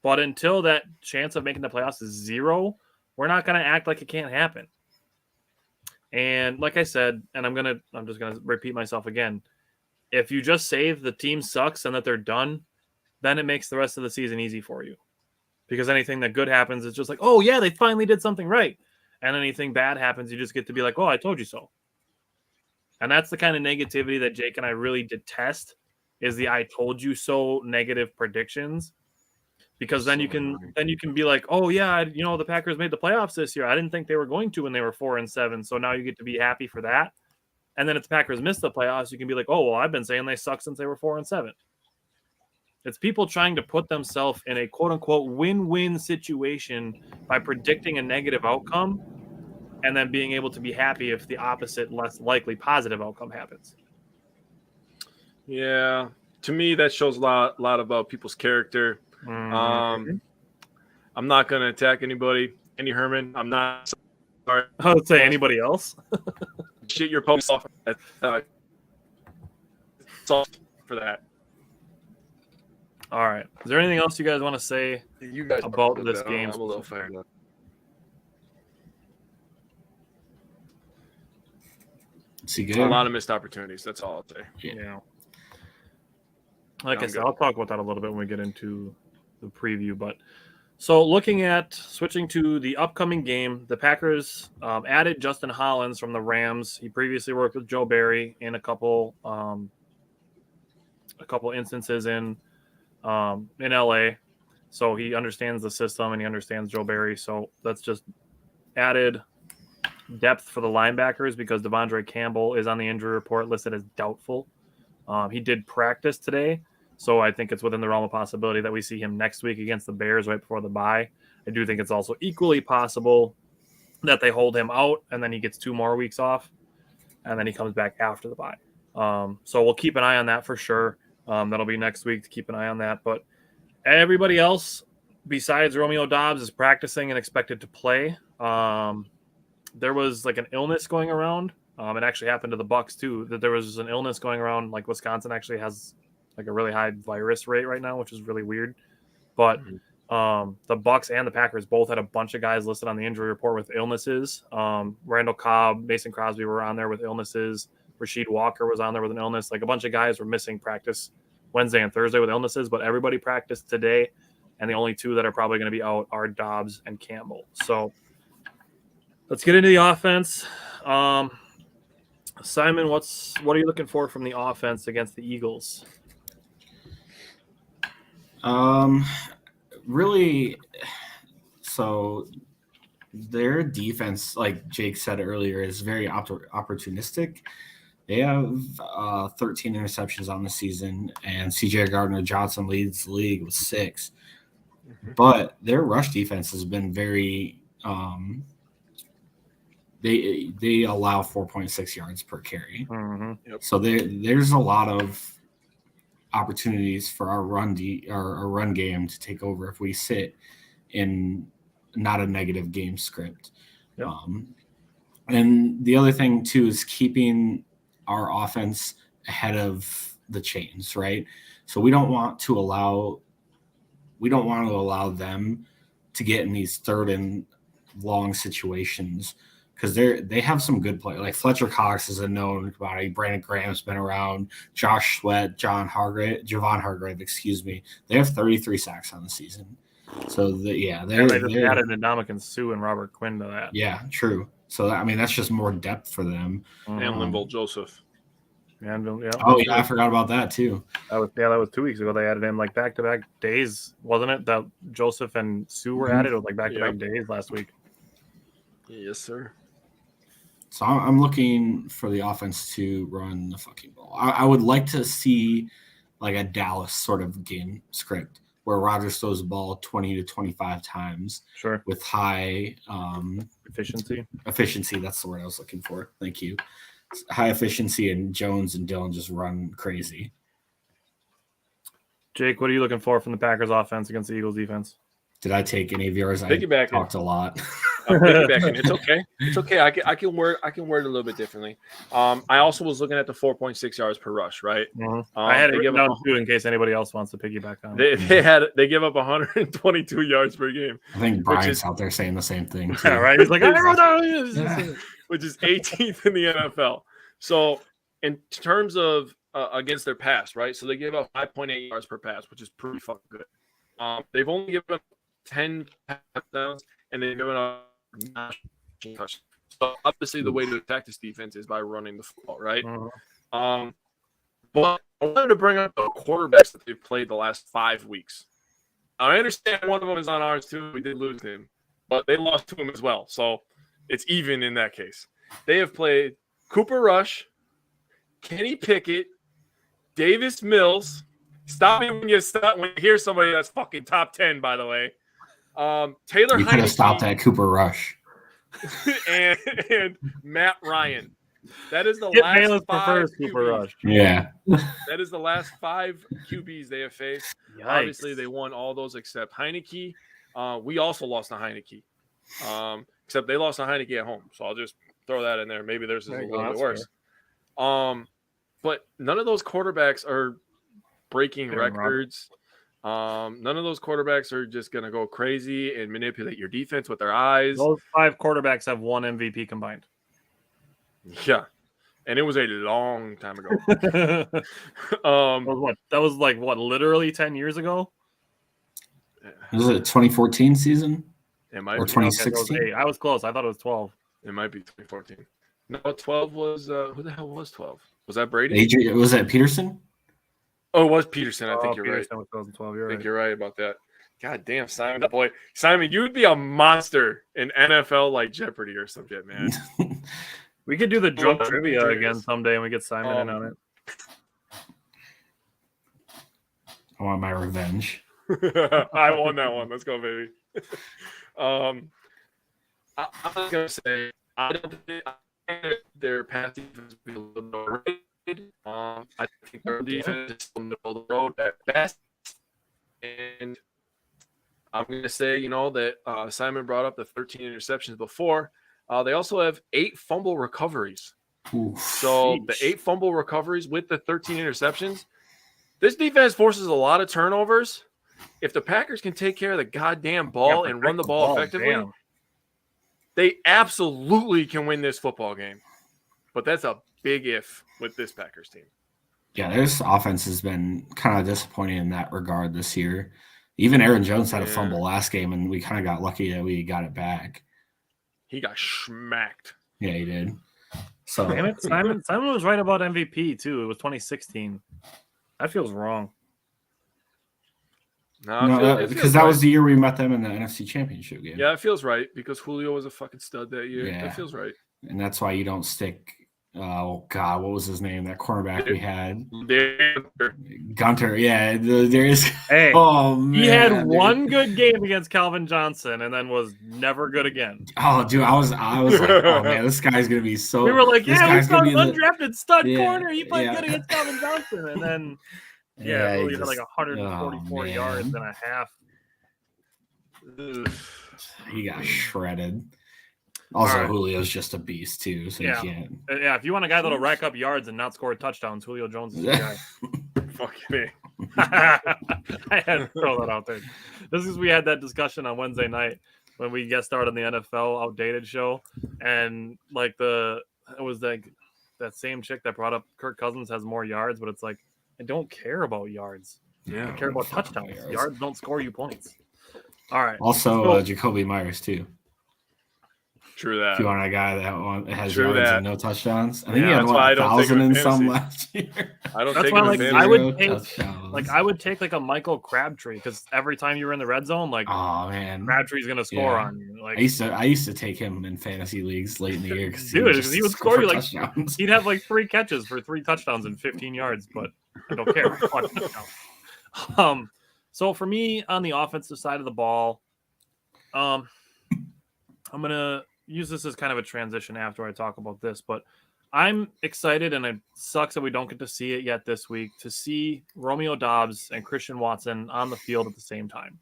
But until that chance of making the playoffs is 0, we're not going to act like it can't happen. And like I said, and I'm just going to repeat myself again. If you just say the team sucks and that they're done, then it makes the rest of the season easy for you. Because anything that good happens is just like, oh, yeah, they finally did something right. And anything bad happens, you just get to be like, oh, I told you so. And that's the kind of negativity that Jake and I really detest, is the I told you so negative predictions. Because then you can be like, oh, yeah, the Packers made the playoffs this year. I didn't think they were going to when they were 4-7. So now you get to be happy for that. And then if the Packers miss the playoffs, you can be like, oh, well, I've been saying they suck since they were 4-7. It's people trying to put themselves in a quote-unquote win-win situation by predicting a negative outcome and then being able to be happy if the opposite, less likely positive outcome happens. Yeah. To me, that shows a lot about people's character. Mm-hmm. I'm not going to attack anybody. Andy Herman, I'm not sorry. I would say anybody else. Shit your post off for that. All right. Is there anything else you guys want to say about this game? I'm a little fired up. A lot of missed opportunities. That's all I'll say. Yeah. Like I said, I'll talk about that a little bit when we get into the preview. But so switching to the upcoming game, the Packers added Justin Hollins from the Rams. He previously worked with Joe Barry in a couple instances in LA, so he understands the system and he understands Joe Barry. So that's just added depth for the linebackers because Devondre Campbell is on the injury report listed as doubtful. He did practice today, so I think it's within the realm of possibility that we see him next week against the Bears right before the bye. I do think it's also equally possible that they hold him out and then he gets 2 more weeks off and then he comes back after the bye. So we'll keep an eye on that for sure. That'll be next week to keep an eye on that. But everybody else besides Romeo Doubs is practicing and expected to play. There was like an illness going around. It actually happened to the Bucs too, that there was an illness going around. Like Wisconsin actually has like a really high virus rate right now, which is really weird. But the Bucs and the Packers both had a bunch of guys listed on the injury report with illnesses. Randall Cobb, Mason Crosby were on there with illnesses. Rasheed Walker was on there with an illness. Like a bunch of guys were missing practice Wednesday and Thursday with illnesses, but everybody practiced today. And the only 2 that are probably going to be out are Doubs and Campbell. So let's get into the offense. Simon, what are you looking for from the offense against the Eagles? Really, so their defense, like Jake said earlier, is very opportunistic. They have 13 interceptions on the season, and CJ Gardner-Johnson leads the league with 6. But their rush defense has been very they allow 4.6 yards per carry. Mm-hmm. Yep. So there's a lot of opportunities for our run game to take over if we sit in not a negative game script. Yep. And the other thing too is keeping our offense ahead of the chains, right? So we don't want to allow them to get in these third and long situations, because they have some good players. Like Fletcher Cox is a known commodity. Brandon Graham's been around. Josh Sweat, Javon Hargrave, excuse me. They have 33 sacks on the season. So they just added Ndamukong Suh and Robert Quinn to that. Yeah, true. So that's just more depth for them. And Linval Joseph. Anvil, yeah. Oh yeah, I forgot about that too. That was 2 weeks ago. They added him like back-to-back days, wasn't it? That Joseph and Suh were added. It was like back-to-back days last week. Yes, sir. So I'm looking for the offense to run the fucking ball. I would like to see like a Dallas sort of game script where Rodgers throws the ball 20 to 25 times. Sure. With high efficiency. Efficiency, that's the word I was looking for. Thank you. High efficiency, and Jones and Dillon just run crazy. Jake, what are you looking for from the Packers offense against the Eagles defense? Did I take any of yours? I talked a lot. It's okay. It's okay. I can word it a little bit differently. I also was looking at the 4.6 yards per rush, right? Mm-hmm. I had it written down too in case anybody else wants to piggyback on. They give up 122 yards per game. I think Brian's out there saying the same thing. Yeah, right. He's like, I wrote down, which is 18th in the NFL. So in terms of against their pass, right? So they give up 5.8 yards per pass, which is pretty fucking good. They've only given up 10 touchdowns, and they've given up 9 touchdowns. So obviously the way to attack this defense is by running the football, right? Mm-hmm. But I wanted to bring up the quarterbacks that they've played the last 5 weeks. Now, I understand one of them is on ours too. We did lose him, but they lost to him as well. So it's even in that case. They have played Cooper Rush, Kenny Pickett, Davis Mills. Stop me when you hear somebody that's fucking top 10, by the way. Taylor You could have stopped at Cooper Rush. and Matt Ryan. That is the last 5 Cooper Rush. Yeah. That is the last 5 QBs they have faced. Yikes. Obviously, they won all those except Heineke. We also lost to Heineke. Except they lost to Heineke at home. So I'll just throw that in there. Maybe theirs is a little bit worse. But none of those quarterbacks are breaking records. None of those quarterbacks are just going to go crazy and manipulate your defense with their eyes. Those 5 quarterbacks have 1 MVP combined. Yeah. And it was a long time ago. That was literally 10 years ago? Was it a 2014 season? It might or be. 2016? I was close. I thought it was 12. It might be 2014. No, 12 was who the hell was 12? Was that Brady? Was that Peterson? Oh, it was Peterson. I think you're Peterson right. Was 2012. I think you're right about that. God damn, Simon, that boy. Simon, you would be a monster in NFL like Jeopardy or some shit, man. We could do the drunk trivia again someday and we get Simon in on it. I want my revenge. I won that one. Let's go, baby. I'm going to say, I don't think their pass defense will be a little more rated. I think their defense is still middle of the road at best. And I'm going to say, that Simon brought up the 13 interceptions before. They also have 8 fumble recoveries. Oof, so sheesh. The 8 fumble recoveries with the 13 interceptions, this defense forces a lot of turnovers. If the Packers can take care of the goddamn ball and run the ball effectively, they absolutely can win this football game. But that's a big if with this Packers team. Yeah, this offense has been kind of disappointing in that regard this year. Even Aaron Jones had a fumble last game, and we kind of got lucky that we got it back. He got smacked. Yeah, he did. So damn it, Simon was right about MVP too. It was 2016. That feels wrong. No, because that was the year we met them in the NFC Championship game. Yeah, it feels right because Julio was a fucking stud that year. Yeah. That feels right. And that's why you don't stick. Oh God, what was his name? That cornerback we had, Gunter. Yeah, there is. Hey, he had one good game against Calvin Johnson, and then was never good again. Oh, dude, I was like, oh man, this guy's gonna be so. We were like, yeah, we found an undrafted stud corner. He played good against Calvin Johnson, and then he had like 144 yards and a half. He got shredded. Also, Julio's just a beast too, so you can't. Yeah, if you want a guy that'll rack up yards and not score touchdowns, Julio Jones is the guy. Fuck me. I had to throw that out there. This is we had that discussion on Wednesday night when we guest starred on the NFL Outdated show, and like it was like that same chick that brought up Kirk Cousins has more yards, but it's like I don't care about yards. I care about touchdowns. Yards don't score you points. All right. Also, Jacoby Myers too. True that. If you want a guy that has yards and no touchdowns, I think he had 1,000 and some last year. I don't that's take why, like, I would take like a Michael Crabtree because every time you were in the red zone, like, oh man, Crabtree's gonna score on you. Like I used to take him in fantasy leagues late in the year because he would score you like he'd have like 3 catches for 3 touchdowns and 15 yards, but I don't care. So for me on the offensive side of the ball, I'm gonna use this as kind of a transition after I talk about this, but I'm excited, and it sucks that we don't get to see it yet this week, to see Romeo Doubs and Christian Watson on the field at the same time.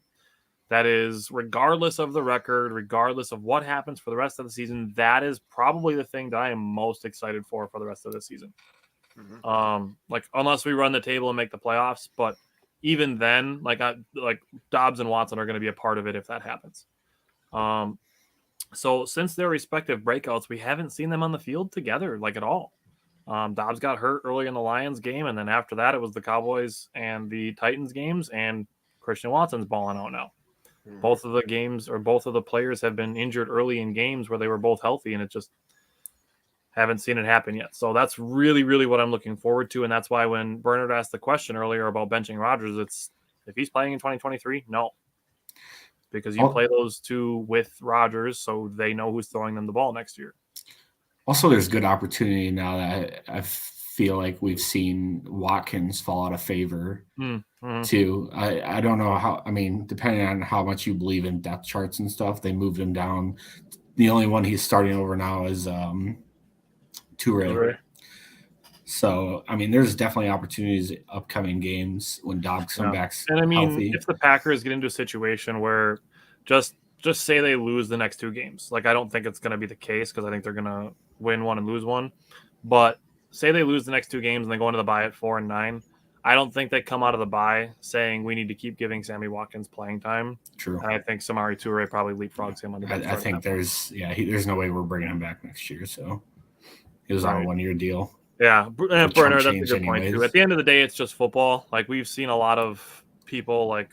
That is, regardless of the record, regardless of what happens for the rest of the season, that is probably the thing that I am most excited for the rest of the season. Mm-hmm. Like unless we run the table and make the playoffs, but even then, like Doubs and Watson are going to be a part of it if that happens. So since their respective breakouts, we haven't seen them on the field together like at all. Doubs got hurt early in the Lions game, and then after that, it was the Cowboys and the Titans games, and Christian Watson's balling out now. Both of the games, or both of the players, have been injured early in games where they were both healthy, and it just haven't seen it happen yet. So that's really, really what I'm looking forward to, and that's why when Bernard asked the question earlier about benching Rodgers, it's if he's playing in 2023, no. Because you play those two with Rodgers, so they know who's throwing them the ball next year. Also, there's good opportunity now that I feel like we've seen Watkins fall out of favor too. I don't know how. I mean, depending on how much you believe in depth charts and stuff, they moved him down. The only one he's starting over now is Toure. So, I mean, there's definitely opportunities upcoming games when Dobbs comes back. And I mean, healthy. If the Packers get into a situation where just say they lose the next 2 games, like I don't think it's going to be the case because I think they're going to win one and lose one. But say they lose the next 2 games and they go into the bye at 4-9. I don't think they come out of the bye saying we need to keep giving Sammy Watkins playing time. True. And I think Samori Toure probably leapfrogs him on the bench. I think there's no way we're bringing him back next year. So it was on a 1-year deal. Yeah, Bernard, that's a good point too. At the end of the day, it's just football. Like we've seen a lot of people like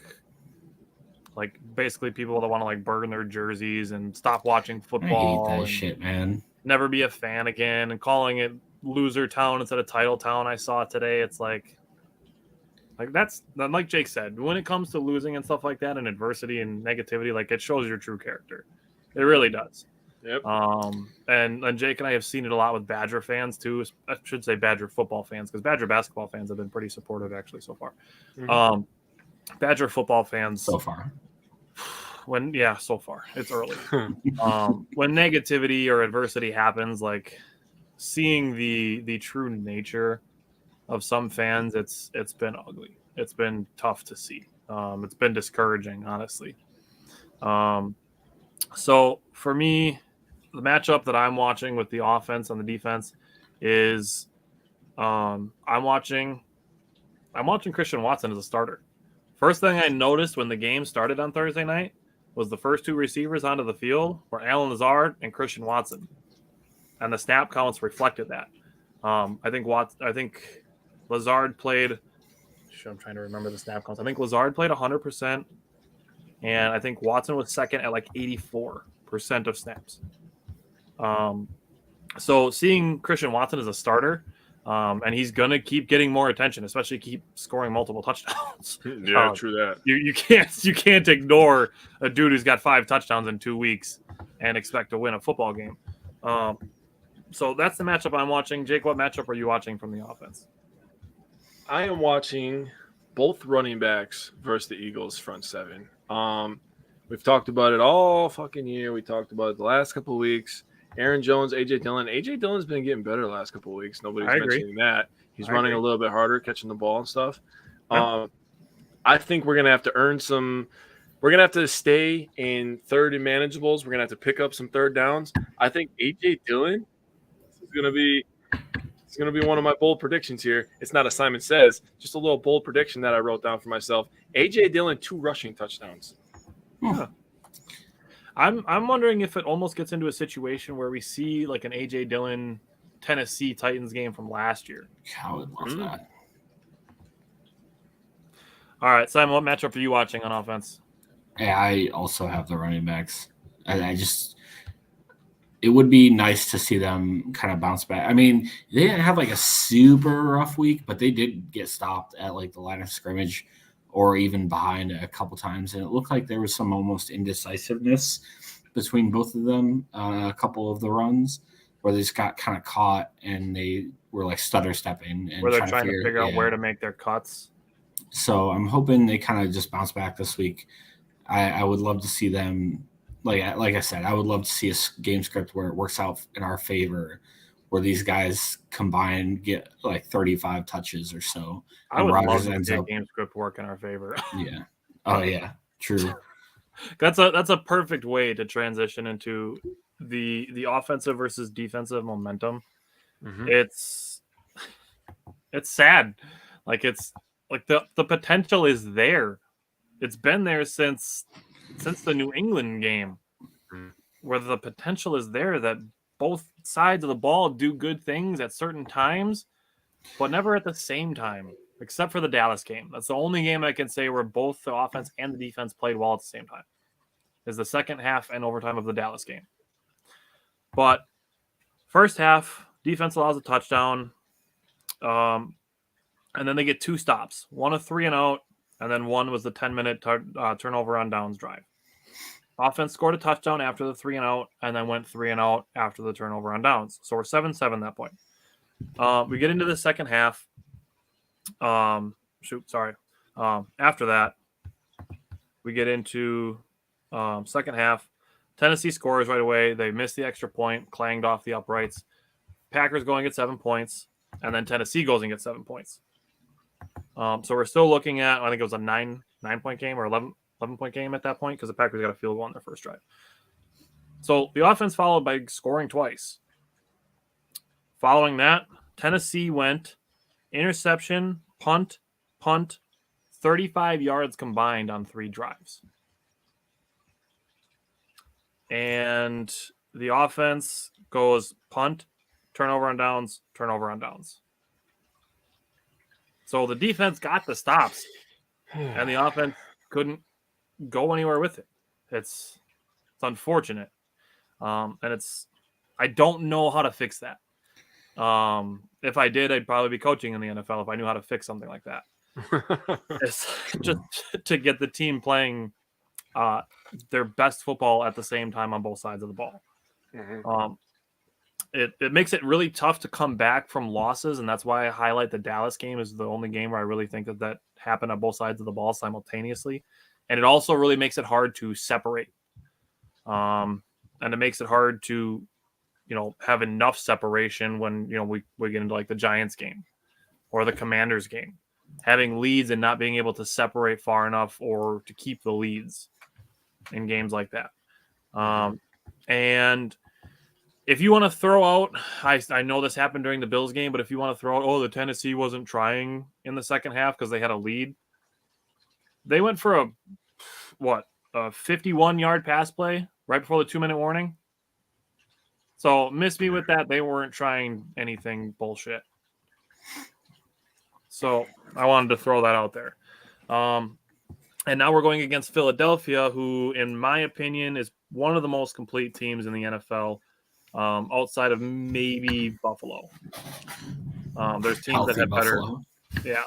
basically people that want to like burn their jerseys and stop watching football. I hate that shit, man. Never be a fan again and calling it loser town instead of title town. I saw it today. It's like that's like Jake said, when it comes to losing and stuff like that and adversity and negativity, like it shows your true character. It really does. Yep. And Jake and I have seen it a lot with Badger fans too. I should say Badger football fans because Badger basketball fans have been pretty supportive actually so far. Mm-hmm. Badger football fans so far. So far it's early. When negativity or adversity happens, like seeing the true nature of some fans, it's been ugly. It's been tough to see. It's been discouraging, honestly. So for me, the matchup that I'm watching with the offense and the defense is I'm watching Christian Watson as a starter. First thing I noticed when the game started on Thursday night was the first 2 receivers onto the field were Allen Lazard and Christian Watson, and the snap counts reflected that. I think Lazard played. I'm trying to remember the snap counts. I think Lazard played 100%, and I think Watson was second at like 84% of snaps. So seeing Christian Watson as a starter, and he's gonna keep getting more attention, especially keep scoring multiple touchdowns. Yeah, true that. You can't ignore a dude who's got 5 touchdowns in 2 weeks and expect to win a football game. So that's the matchup I'm watching. Jake, what matchup are you watching from the offense? I am watching both running backs versus the Eagles front seven. We've talked about it all fucking year. We talked about it the last couple of weeks. Aaron Jones, A.J. Dillon. A.J. Dillon's been getting better the last couple of weeks. Nobody's mentioning that. He's running a little bit harder, catching the ball and stuff. Yeah. I think we're going to have to earn some – we're going to have to stay in third and manageables. We're going to have to pick up some third downs. I think A.J. Dillon is going to be – it's going to be one of my bold predictions here. It's not a Simon Says, just a little bold prediction that I wrote down for myself. A.J. Dillon, 2 rushing touchdowns. Yeah. I'm wondering if it almost gets into a situation where we see like an A.J. Dillon Tennessee Titans game from last year. I would love that. All right, Simon, what matchup are you watching on offense? Yeah, I also have the running backs. It would be nice to see them kind of bounce back. I mean, they didn't have like a super rough week, but they did get stopped at like the line of scrimmage or even behind a couple times. And it looked like there was some almost indecisiveness between both of them, a couple of the runs where they just got kind of caught and they were like stutter stepping. And where they're trying to figure out where to make their cuts. So I'm hoping they kind of just bounce back this week. I would love to see them, like I said, I would love to see a game script where it works out in our favor, where these guys combined get like 35 touches or so. I would love to see a game script work in our favor. Yeah. Oh yeah. True. That's a perfect way to transition into the offensive versus defensive momentum. Mm-hmm. It's sad. Like it's like the potential is there. It's been there since the New England game, where the potential is there that both sides of the ball do good things at certain times, but never at the same time, except for the Dallas game. That's the only game I can say where both the offense and the defense played well at the same time, is the second half and overtime of the Dallas game. But first half, defense allows a touchdown, and then they get 2 stops, one a 3-and-out, and then one was the 10-minute turnover on downs drive. Offense scored a touchdown after the 3-and-out, and then went 3-and-out after the turnover on downs. So we're 7-7 at that point. We get into the second half. After that, we get into second half. Tennessee scores right away. They miss the extra point, clanged off the uprights. Packers go and get 7 points, and then Tennessee goes and gets 7 points. So we're still looking at, I think it was a 9-point game or 11-point game at that point because the Packers got a field goal on their first drive. So the offense followed by scoring twice. Following that, Tennessee went interception, punt, 35 yards combined on 3 drives. And the offense goes punt, turnover on downs. So the defense got the stops, and the offense couldn't go anywhere with it. It's unfortunate, and I don't know how to fix that. If I did, I'd probably be coaching in the NFL if I knew how to fix something like that. It's just to get the team playing their best football at the same time on both sides of the ball. Mm-hmm. It makes it really tough to come back from losses, and that's why I highlight the Dallas game as the only game where I really think that happened on both sides of the ball simultaneously. And it also really makes it hard to separate. And it makes it hard to, have enough separation when, we get into like the Giants game or the Commanders game, having leads and not being able to separate far enough or to keep the leads in games like that. And if you want to throw out, I know this happened during the Bills game, but if you want to throw out, the Tennessee wasn't trying in the second half because they had a lead. They went for a 51-yard pass play right before the 2-minute warning. So miss me with that. They weren't trying anything bullshit. So I wanted to throw that out there. And now we're going against Philadelphia, who, in my opinion, is one of the most complete teams in the NFL. outside of maybe Buffalo. There's teams Healthy that have Buffalo. better. Yeah.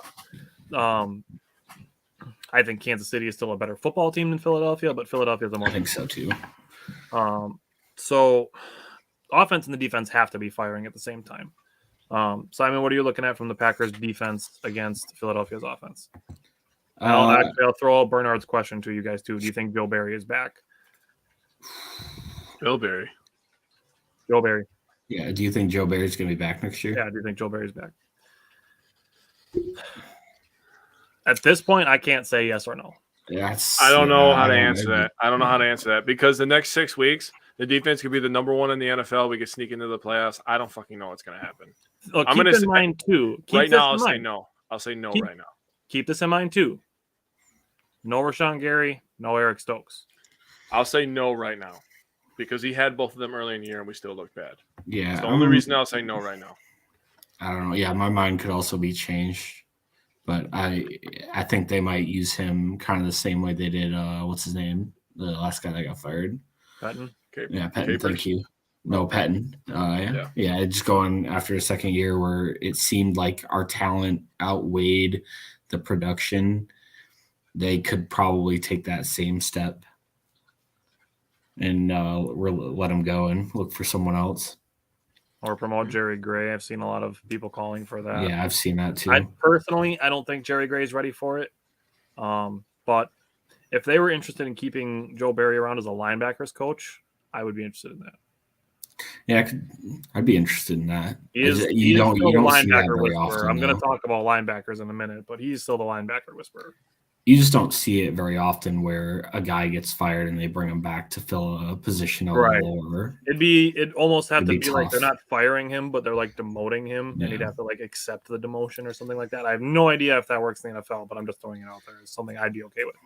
I think Kansas City is still a better football team than Philadelphia, but Philadelphia is the more. I think so too. So offense and the defense have to be firing at the same time. Simon, what are you looking at from the Packers defense against Philadelphia's offense? I'll throw out Bernard's question to you guys too. Do you think Joe Barry is back? Joe Barry. Yeah. Do you think Joe Barry's going to be back next year? Yeah. Do you think Joe Barry's back? At this point, I can't say yes or no. I don't know how to answer that. I don't know how to answer that because the next 6 weeks, the defense could be the number one in the NFL. We could sneak into the playoffs. I don't fucking know what's going to happen. Well, I'm going to say mind too. Right now, I'll say no. I'll say no right now. Keep this in mind too. No Rashawn Gary, no Eric Stokes. I'll say no right now because he had both of them early in the year and we still look bad. Yeah. That's the only reason I'll say no right now. I don't know. Yeah, my mind could also be changed. But I think they might use him kind of the same way they did, what's his name? The last guy that got fired. Pettin? Yeah, Pettin, thank you. No, Pettin. Yeah, just going after a second year where it seemed like our talent outweighed the production. They could probably take that same step and let him go and look for someone else. Or promote Jerry Gray. I've seen a lot of people calling for that. Yeah, I've seen that too. I don't think Jerry Gray is ready for it. But if they were interested in keeping Joe Barry around as a linebackers coach, I would be interested in that. Yeah, I'd be interested in that. You don't see that very often. I'm going to talk about linebackers in a minute, but he's still the linebacker whisperer. You just don't see it very often where a guy gets fired and they bring him back to fill a position lower. It'd almost have to be like they're not firing him, but they're like demoting him, and he'd have to like accept the demotion or something like that. I have no idea if that works in the NFL, but I'm just throwing it out there. It's something I'd be okay with.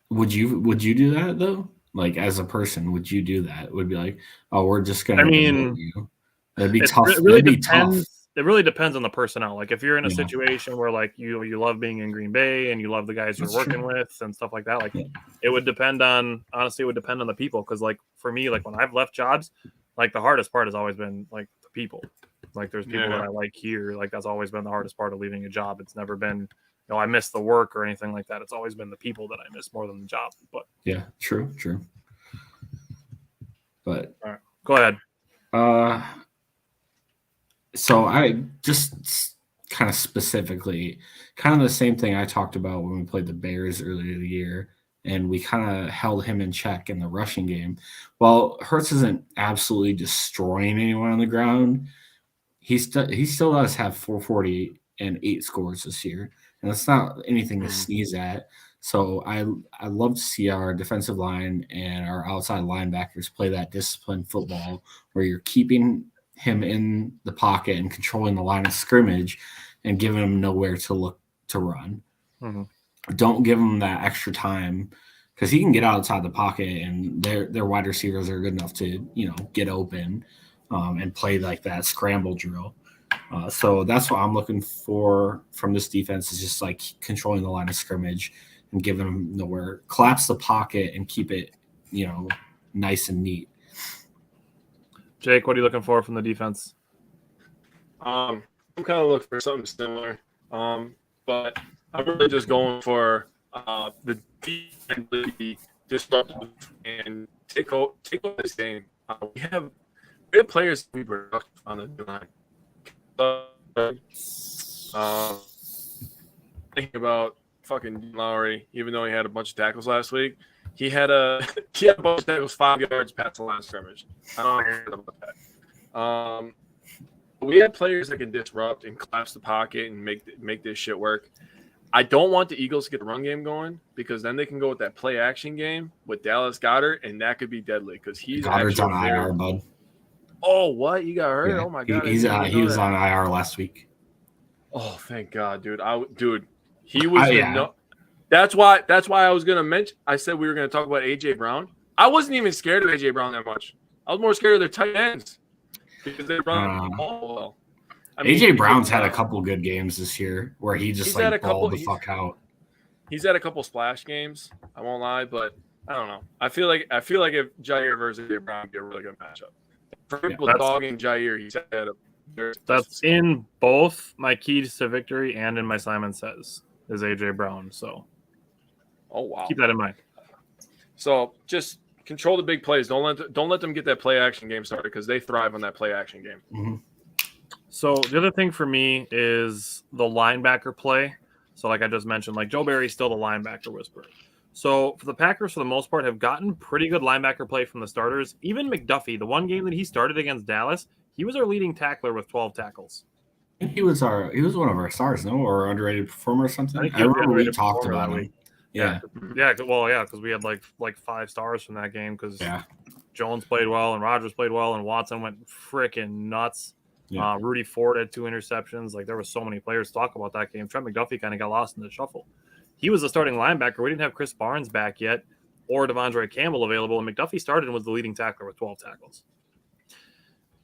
Would you do that though? Like as a person, would you do that? Would be like, oh, we're just gonna. Demote you. That'd be tough. It really depends. It really depends on the personnel. Like if you're in a situation where like you love being in Green Bay and you love the guys you're working with and stuff like that, like it would depend on the people. Cause like for me, like when I've left jobs, like the hardest part has always been like the people. Like there's people that I like here. Like that's always been the hardest part of leaving a job. It's never been, I miss the work or anything like that. It's always been the people that I miss more than the job. But yeah, true. But all right, go ahead. So I just kind of specifically, kind of the same thing I talked about when we played the Bears earlier in the year, and we kind of held him in check in the rushing game. Well, Hurts isn't absolutely destroying anyone on the ground. He still does have 440 and 8 scores this year, and that's not anything to sneeze at. So I love to see our defensive line and our outside linebackers play that disciplined football where you're keeping him in the pocket and controlling the line of scrimmage and giving him nowhere to look to run. Mm-hmm. Don't give him that extra time because he can get outside the pocket and their wide receivers are good enough to, get open and play like that scramble drill. So that's what I'm looking for from this defense is just like controlling the line of scrimmage and giving him nowhere, collapse the pocket and keep it, nice and neat. Jake, what are you looking for from the defense? I'm kind of looking for something similar, but I'm really just going for the defense to be disruptive and take over this game. We have players we product on the line. Thinking about fucking Lowry, even though he had a bunch of tackles last week. He had a bunch of tackles 5 yards past the line of scrimmage. I don't hear about that. We have players that can disrupt and collapse the pocket and make this shit work. I don't want the Eagles to get the run game going because then they can go with that play action game with Dallas Goedert, and that could be deadly because he's Goddard's on IR, bud. Oh, what? You got hurt? Yeah. Oh my god! He was on IR last week. Oh, thank God, dude. He was. That's why I was gonna mention. I said we were gonna talk about AJ Brown. I wasn't even scared of AJ Brown that much. I was more scared of their tight ends because they run the ball well. AJ Brown's had a couple good games this year where he just balled the fuck out. He's had a couple splash games. I won't lie, but I don't know. I feel like if Jair versus AJ Brown would be a really good matchup. For people dogging Jair, he said that's in both my keys to victory and in my Simon Says is AJ Brown. So, oh wow, keep that in mind. So just control the big plays. Don't let them get that play action game started because they thrive on that play action game. Mm-hmm. So the other thing for me is the linebacker play. So like I just mentioned, like Joe Barry's still the linebacker whisperer. So for the Packers, for the most part, have gotten pretty good linebacker play from the starters. Even McDuffie, the one game that he started against Dallas, he was our leading tackler with 12 tackles. I think he was one of our stars, no, or underrated performer or something. I remember we talked about him. Yeah, because we had like 5 stars from that game because Jones played well and Rodgers played well and Watson went freaking nuts. Yeah. Rudy Ford had 2 interceptions. Like there were so many players to talk about that game. Trent McDuffie kind of got lost in the shuffle. He was the starting linebacker. We didn't have Chris Barnes back yet or Devondre Campbell available, and McDuffie started and was the leading tackler with 12 tackles.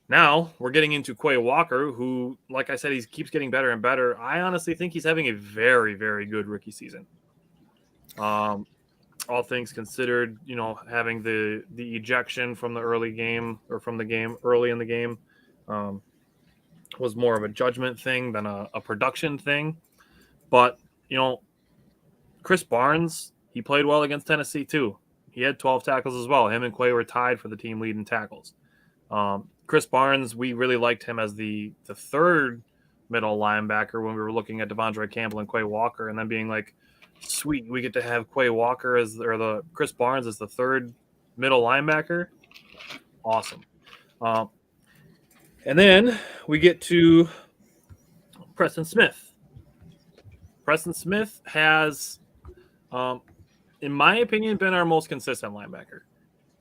Now we're getting into Quay Walker, who, like I said, he keeps getting better and better. I honestly think he's having a very, very good rookie season. All things considered, having the ejection from the early game or from the game early in the game was more of a judgment thing than a production thing. But, Chris Barnes, he played well against Tennessee too. He had 12 tackles as well. Him and Quay were tied for the team lead in tackles. Chris Barnes, we really liked him as the third middle linebacker when we were looking at Devondre Campbell and Quay Walker, and then being like, sweet, we get to have Quay Walker the Chris Barnes as the third middle linebacker. Awesome. And then we get to Preston Smith. Preston Smith has, in my opinion, been our most consistent linebacker,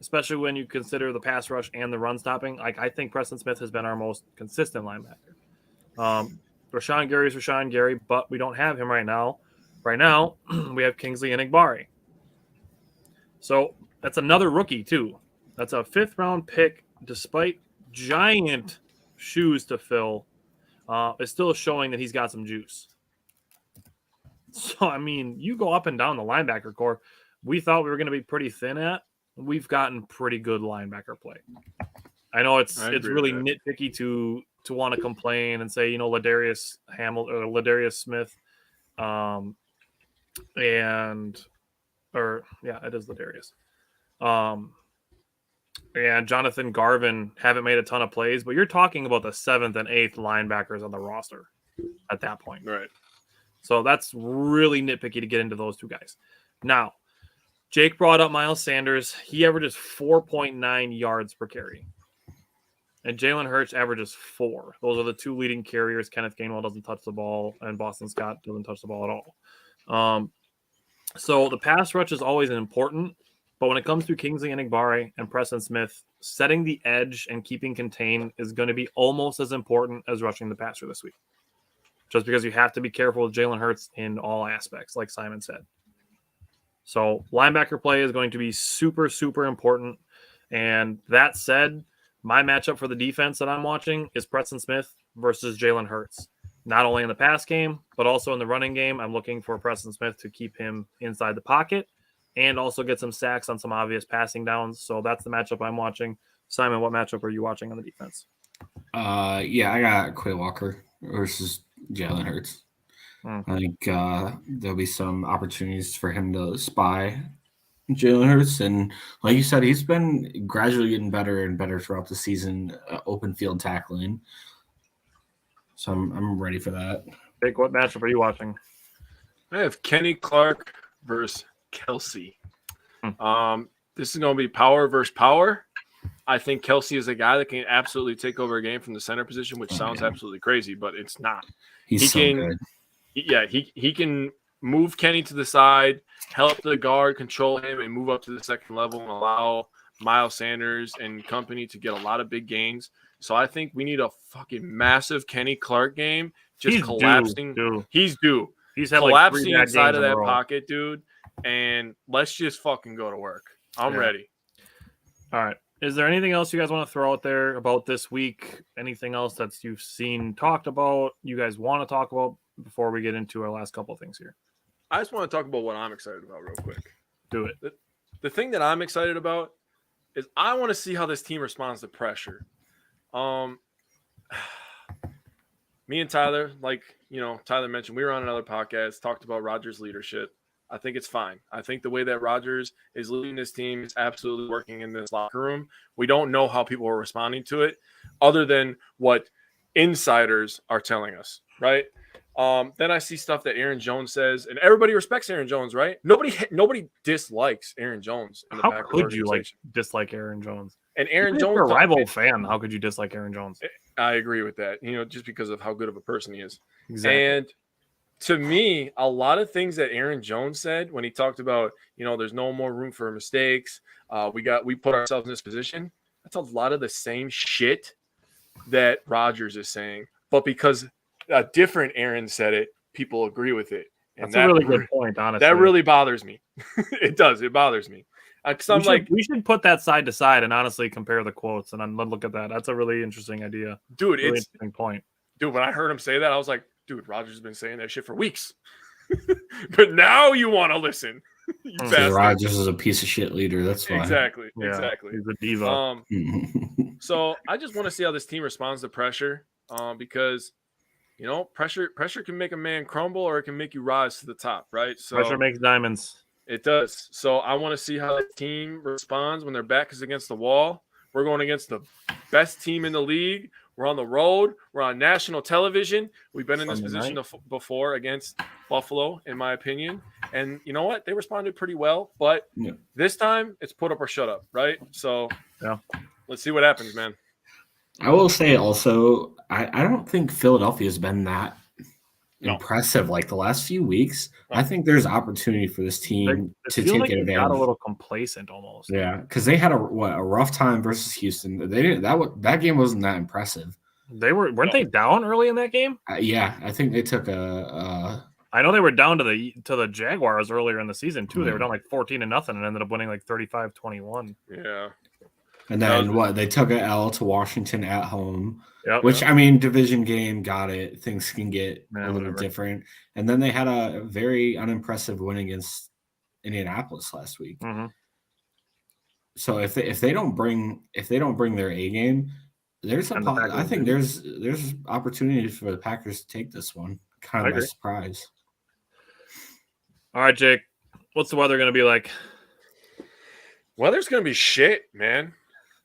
especially when you consider the pass rush and the run stopping. I think Preston Smith has been our most consistent linebacker. Rashawn Gary is Rashawn Gary, but we don't have him right now. Right now, we have Kingsley Enagbare. So that's another rookie, too. That's a 5th-round pick, despite giant shoes to fill. Is still showing that he's got some juice. So, I mean, you go up and down the linebacker core. We thought we were going to be pretty thin at. We've gotten pretty good linebacker play. I know it's really nitpicky to want to complain and say, Ladarius Hamilton or Ladarius Smith, it is Ladarius. And Jonathan Garvin haven't made a ton of plays, but you're talking about the 7th and 8th linebackers on the roster at that point. Right. So that's really nitpicky to get into those 2 guys. Now, Jake brought up Miles Sanders. He averages 4.9 yards per carry. And Jalen Hurts averages 4. Those are the 2 leading carriers. Kenneth Gainwell doesn't touch the ball, and Boston Scott doesn't touch the ball at all. So the pass rush is always important, but when it comes to Kingsley Enagbare and Preston Smith, setting the edge and keeping contained is going to be almost as important as rushing the passer this week. Just because you have to be careful with Jalen Hurts in all aspects, like Simon said. So linebacker play is going to be super, super important. And that said, my matchup for the defense that I'm watching is Preston Smith versus Jalen Hurts. Not only in the pass game, but also in the running game. I'm looking for Preston Smith to keep him inside the pocket and also get some sacks on some obvious passing downs. So that's the matchup I'm watching. Simon, what matchup are you watching on the defense? I got Quay Walker versus Jalen Hurts. I think there'll be some opportunities for him to spy Jalen Hurts. And like you said, he's been gradually getting better and better throughout the season, open field tackling. So I'm ready for that. Jake, what matchup are you watching? I have Kenny Clark versus Kelsey. This is going to be power versus power. I think Kelsey is a guy that can absolutely take over a game from the center position, which sounds absolutely crazy, but it's not. He's good. He can move Kenny to the side, help the guard control him, and move up to the second level and allow Miles Sanders and company to get a lot of big gains. So I think we need a fucking massive Kenny Clark game. Just collapsing. He's due. He's collapsing inside of that pocket, dude. And let's just fucking go to work. I'm ready. All right. Is there anything else you guys want to throw out there about this week? Anything else that you've seen talked about, you guys want to talk about before we get into our last couple of things here? I just want to talk about what I'm excited about real quick. Do it. the thing that I'm excited about is I want to see how this team responds to pressure. Me and Tyler, like, Tyler mentioned, we were on another podcast, talked about Rodgers' leadership. I think it's fine. I think the way that Rodgers is leading this team is absolutely working in this locker room. We don't know how people are responding to it other than what insiders are telling us, right? Then I see stuff that Aaron Jones says, and everybody respects Aaron Jones, right? Nobody dislikes Aaron Jones. How could you dislike Aaron Jones? And Aaron Jones, you're a rival fan. How could you dislike Aaron Jones? I agree with that. Just because of how good of a person he is. Exactly. And to me, a lot of things that Aaron Jones said when he talked about, there's no more room for mistakes. We put ourselves in this position. That's a lot of the same shit that Rodgers is saying, but because a different Aaron said it, people agree with it. And that's a really good point, honestly. That really bothers me. It does. It bothers me. Because we should put that side to side and honestly compare the quotes and then look at that. That's a really interesting idea. Dude, really interesting point. Dude, when I heard him say that, I was like, dude, Rodgers has been saying that shit for weeks. But now you want to listen. Rodgers is a piece of shit leader. That's why. Exactly. Yeah, exactly. He's a diva. So I just want to see how this team responds to pressure. Because pressure can make a man crumble or it can make you rise to the top, right? So pressure makes diamonds. It does. So I want to see how the team responds when their back is against the wall. We're going against the best team in the league. We're on the road. We're on national television. We've been in this position before against Buffalo, in my opinion. And you know what? They responded pretty well. But this time, it's put up or shut up, right? So let's see what happens, man. I will say also, I don't think Philadelphia has been that impressive like the last few weeks. I think there's opportunity for this team to take advantage. They got a little complacent almost. Yeah, because they had a rough time versus Houston. They didn't that game wasn't that impressive. Weren't they down early in that game? Yeah, I think they took a. I know they were down to the Jaguars earlier in the season too. They were down like 14-0 and ended up winning like 35-21. Yeah. And then they took an L to Washington at home, which I mean, division game, got it. Things can get a little different. And then they had a very unimpressive win against Indianapolis last week. Mm-hmm. So if they don't bring their A game, I think there's opportunity for the Packers to take this one. Kind of a surprise. All right, Jake, what's the weather going to be like? Weather's going to be shit, man.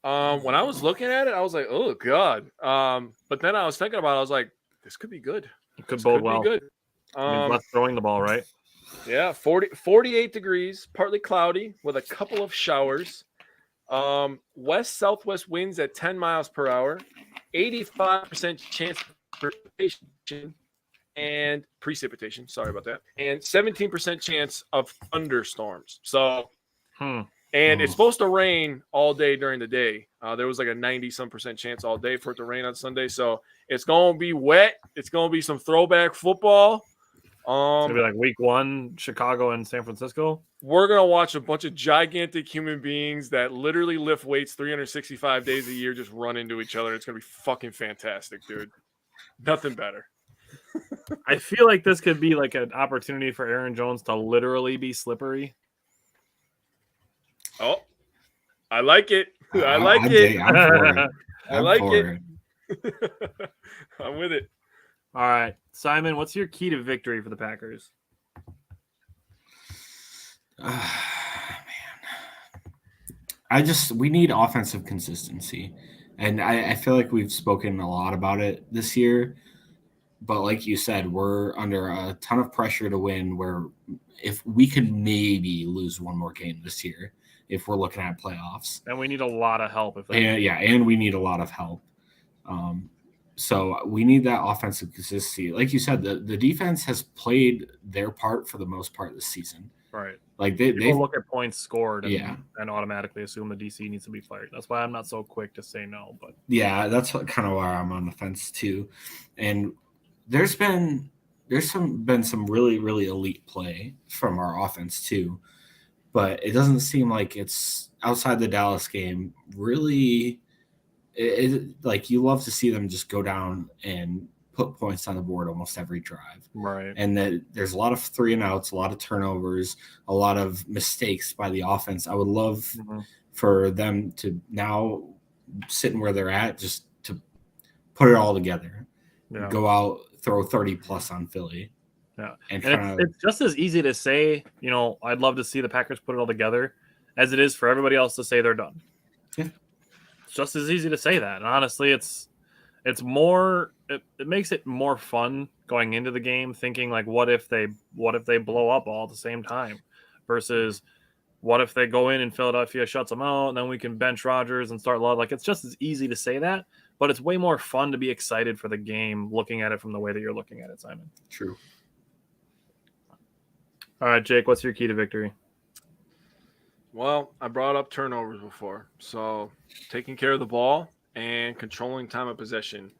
When I was looking at it, I was like, oh, God. But then I was thinking about it. I was like, this could be good. It could bode well. Be good. Less throwing the ball, right? Yeah, 48 degrees, partly cloudy with a couple of showers. West-southwest winds at 10 miles per hour. 85% chance of precipitation. Sorry about that. And 17% chance of thunderstorms. So And it's supposed to rain all day during the day. There was like a 90-some% chance all day for it to rain on Sunday. So it's going to be wet. It's going to be some throwback football. It's going to be like week 1, Chicago and San Francisco. We're going to watch a bunch of gigantic human beings that literally lift weights 365 days a year just run into each other. It's going to be fucking fantastic, dude. Nothing better. I feel like this could be like an opportunity for Aaron Jones to literally be slippery. Oh, I like it. I like it. I like it. I'm with it. All right. Simon, what's your key to victory for the Packers? Man. We need offensive consistency. And I feel like we've spoken a lot about it this year. But like you said, we're under a ton of pressure to win where if we could maybe lose one more game this year, if we're looking at playoffs. And we need a lot of help. And we need a lot of help. So we need that offensive consistency. Like you said, the defense has played their part for the most part this season. Right. Like they look at points scored and automatically assume the DC needs to be fired. That's why I'm not so quick to say no. But yeah, that's kind of why I'm on the fence too. And there's been some really, really elite play from our offense too. But it doesn't seem like it's outside the Dallas game. Really, like you love to see them just go down and put points on the board almost every drive. Right. And that there's a lot of 3 and outs, a lot of turnovers, a lot of mistakes by the offense. I would love for them to now sitting where they're at, just to put it all together. Yeah. Go out, throw 30 plus on Philly. Yeah. And it's just as easy to say, I'd love to see the Packers put it all together as it is for everybody else to say they're done. Yeah. It's just as easy to say that. And honestly, it's more, it makes it more fun going into the game, thinking like, what if they blow up all at the same time versus what if they go in and Philadelphia shuts them out and then we can bench Rodgers and start Love. Like, it's just as easy to say that, but it's way more fun to be excited for the game looking at it from the way that you're looking at it, Simon. True. All right, Jake, what's your key to victory? Well, I brought up turnovers before. So taking care of the ball and controlling time of possession.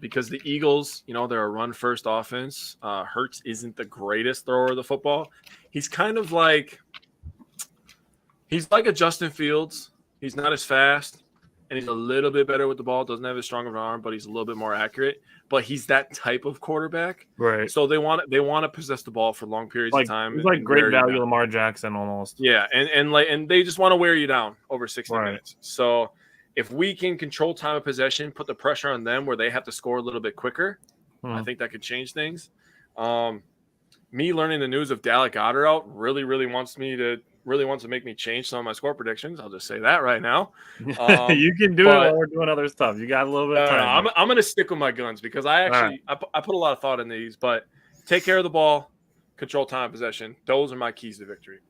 Because the Eagles, they're a run-first offense. Hurts isn't the greatest thrower of the football. He's kind of like a Justin Fields. He's not as fast, and he's a little bit better with the ball. Doesn't have as strong of an arm, but he's a little bit more accurate. But he's that type of quarterback. Right. So they want to possess the ball for long periods of time. He's like great value Lamar Jackson almost. Yeah, and they just want to wear you down over 60 minutes. So if we can control time of possession, put the pressure on them where they have to score a little bit quicker, I think that could change things. Me learning the news of Dalek Goddard out really wants to make me change some of my score predictions. I'll just say that right now. You can do it while we're doing other stuff. You got a little bit of time. I'm going to stick with my guns because I put a lot of thought in these. But take care of the ball, control time of possession. Those are my keys to victory.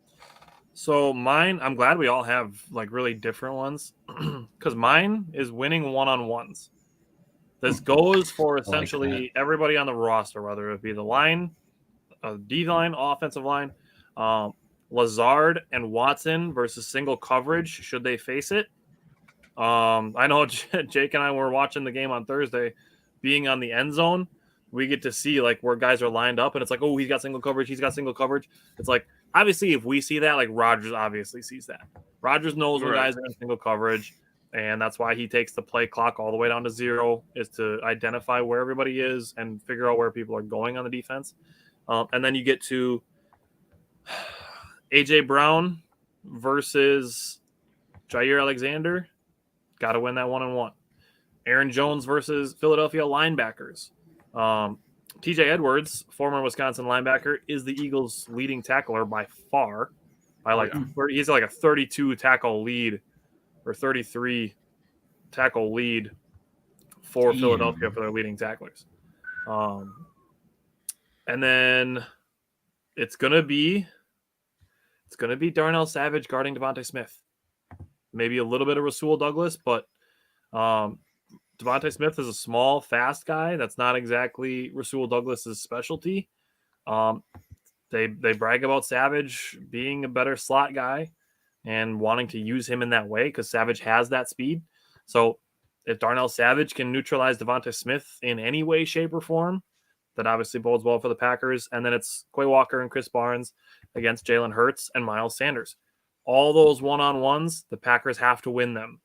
So mine, I'm glad we all have like really different ones because mine is winning one-on-ones. This goes for essentially everybody on the roster, whether it be the line, D-line, offensive line, Lazard and Watson versus single coverage, should they face it. I know Jake and I were watching the game on Thursday, being on the end zone. We get to see like where guys are lined up, and it's like, oh, he's got single coverage. It's like, obviously, if we see that, like Rodgers obviously sees that. Rodgers knows when guys are in single coverage, and that's why he takes the play clock all the way down to 0, is to identify where everybody is and figure out where people are going on the defense. And then you get to A.J. Brown versus Jair Alexander. Got to win that 1-on-1. Aaron Jones versus Philadelphia linebackers. TJ Edwards, former Wisconsin linebacker, is the Eagles' leading tackler by far. He's like a 32 tackle lead or 33 tackle lead for Philadelphia for their leading tacklers. And then it's gonna be Darnell Savage guarding Devontae Smith. Maybe a little bit of Rasul Douglas, but Devontae Smith is a small, fast guy. That's not exactly Rasul Douglas's specialty. They brag about Savage being a better slot guy and wanting to use him in that way because Savage has that speed. So if Darnell Savage can neutralize Devontae Smith in any way, shape, or form, that obviously bodes well for the Packers. And then it's Quay Walker and Chris Barnes against Jalen Hurts and Miles Sanders. All those one-on-ones, the Packers have to win them.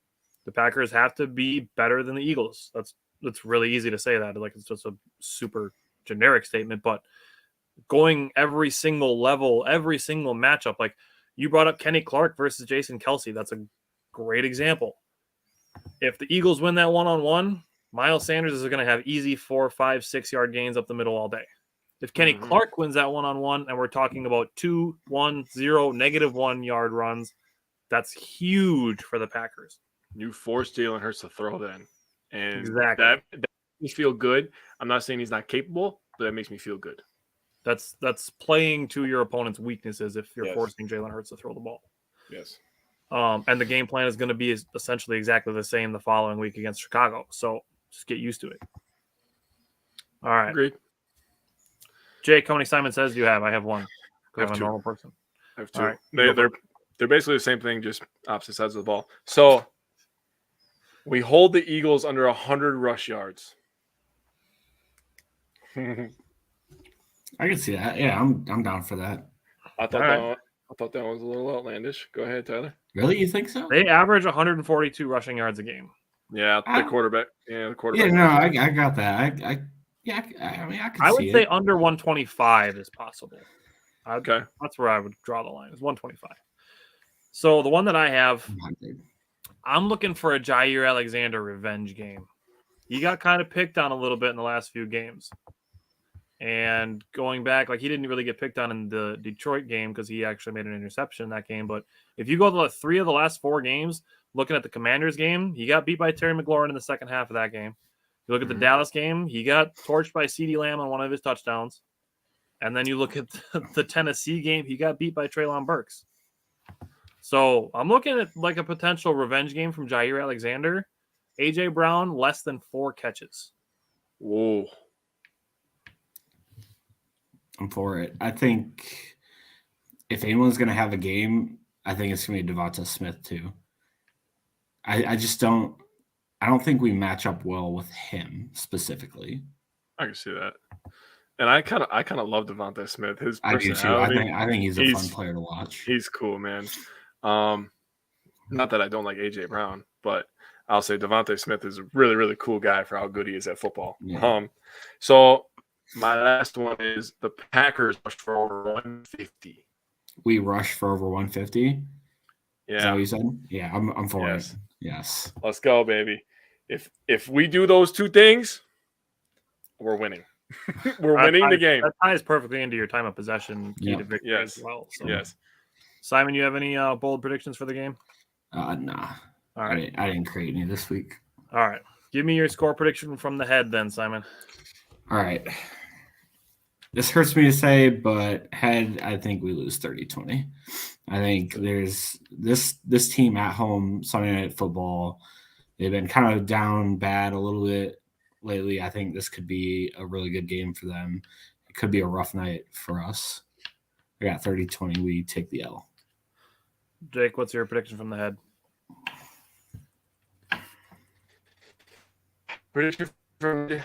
The Packers have to be better than the Eagles. That's really easy to say that. Like, it's just a super generic statement, but going every single level, every single matchup, like you brought up Kenny Clark versus Jason Kelce. That's a great example. If the Eagles win that one-on-one, Miles Sanders is going to have easy 4, 5, 6 yard gains up the middle all day. If Kenny Clark wins that one-on-one, and we're talking about 2, 1, 0, -1 yard runs, that's huge for the Packers. You force Jalen Hurts to throw then. And exactly. that makes me feel good. I'm not saying he's not capable, but that makes me feel good. That's playing to your opponent's weaknesses if you're forcing Jalen Hurts to throw the ball. Yes. And the game plan is going to be essentially exactly the same the following week against Chicago. So just get used to it. All right. Agreed. Jake, how many Simon Says do you have? I have one. I'm a normal person. I have 2. Right. They're basically the same thing, just opposite sides of the ball. So we hold the Eagles under 100 rush yards. I can see that. Yeah, I'm down for that. I thought that was a little outlandish. Go ahead, Tyler. Really? You think so? They average 142 rushing yards a game. Yeah, the quarterback. Yeah, the quarterback. Yeah, no, I got that. Yeah, I would say under 125 is possible. Okay. That's where I would draw the line, is 125. So the one that I have, I'm looking for a Jair Alexander revenge game. He got kind of picked on a little bit in the last few games. And going back, like he didn't really get picked on in the Detroit game because he actually made an interception in that game. But if you go to 3 of the last 4 games, looking at the Commanders game, he got beat by Terry McLaurin in the second half of that game. You look at the Dallas game, he got torched by CeeDee Lamb on one of his touchdowns. And then you look at the Tennessee game, he got beat by Treylon Burks. So I'm looking at like a potential revenge game from Jair Alexander. A.J. Brown, less than 4 catches. Whoa. I'm for it. I think if anyone's going to have a game, I think it's going to be Devonta Smith too. I don't think we match up well with him specifically. I can see that. And I kind of love Devonta Smith. His personality. I do too. I think he's a fun player to watch. He's cool, man. Not that I don't like A.J. Brown, but I'll say Devonta Smith is a really, really cool guy for how good he is at football. Yeah. So my last one is the Packers rushed for over 150. We rushed for over 150? Yeah. Is that what you said? Yeah, I'm for it. Yes. Let's go, baby. If we do those 2 things, we're winning. We're winning the game. That ties perfectly into your time of possession key to victory as well. So. Yes. Simon, you have any bold predictions for the game? Nah. All right. I didn't create any this week. All right. Give me your score prediction from the head then, Simon. All right. This hurts me to say, but head, I think we lose 30-20. I think there's this team at home, Sunday Night Football, they've been kind of down bad a little bit lately. I think this could be a really good game for them. It could be a rough night for us. I got 30-20. We take the L. Jake, what's your prediction from the head? Prediction from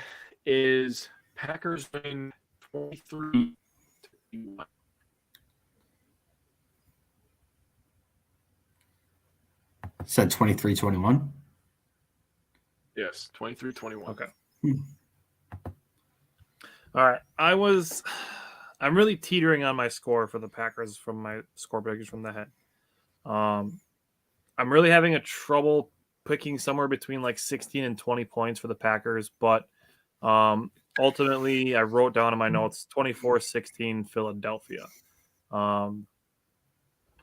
is Packers win 23-21. Said 23-21? Yes, 23-21. Okay. All right. I'm really teetering on my score for the Packers from my score predictions from the head. I'm really having a trouble picking somewhere between like 16 and 20 points for the Packers, but ultimately I wrote down in my notes 24-16 Philadelphia.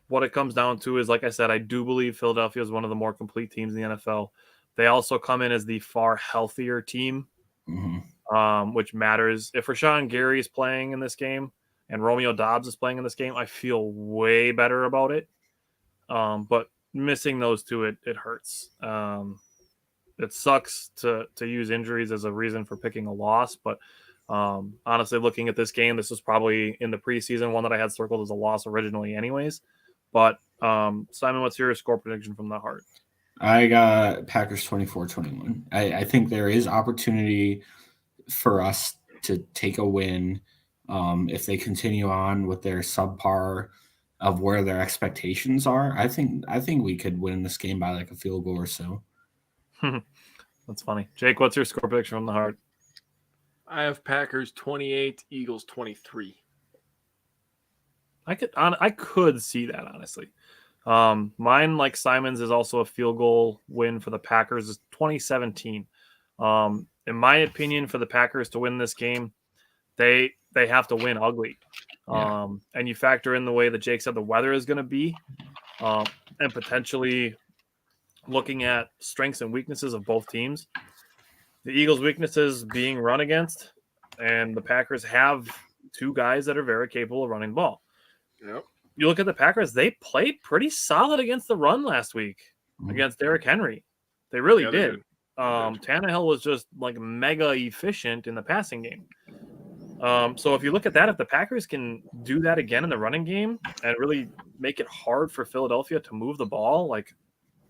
What it comes down to is, like I said, I do believe Philadelphia is one of the more complete teams in the NFL. They also come in as the far healthier team, which matters. If Rashawn Gary is playing in this game and Romeo Doubs is playing in this game, I feel way better about it. But missing those two, it hurts. It sucks to use injuries as a reason for picking a loss, but honestly, looking at this game, this was probably in the preseason one that I had circled as a loss originally anyways. But Simon, what's your score prediction from the heart? I got Packers 24-21. I think there is opportunity for us to take a win if they continue on with their subpar of where their expectations are. I think we could win this game by like a field goal or so. That's funny. Jake, what's your score prediction from the heart? I have Packers 28, Eagles 23. I could see that, honestly. Mine, like Simon's, is also a field goal win for the Packers. Is 2017. In my opinion, for the Packers to win this game, they have to win ugly. And you factor in the way that Jake said the weather is going to be, and potentially looking at strengths and weaknesses of both teams. The Eagles' weaknesses being run against, and the Packers have 2 guys that are very capable of running the ball. Yep. You look at the Packers, they played pretty solid against the run last week against Derrick Henry. They really did. Tannehill was just like mega efficient in the passing game. So if you look at that, if the Packers can do that again in the running game and really make it hard for Philadelphia to move the ball, like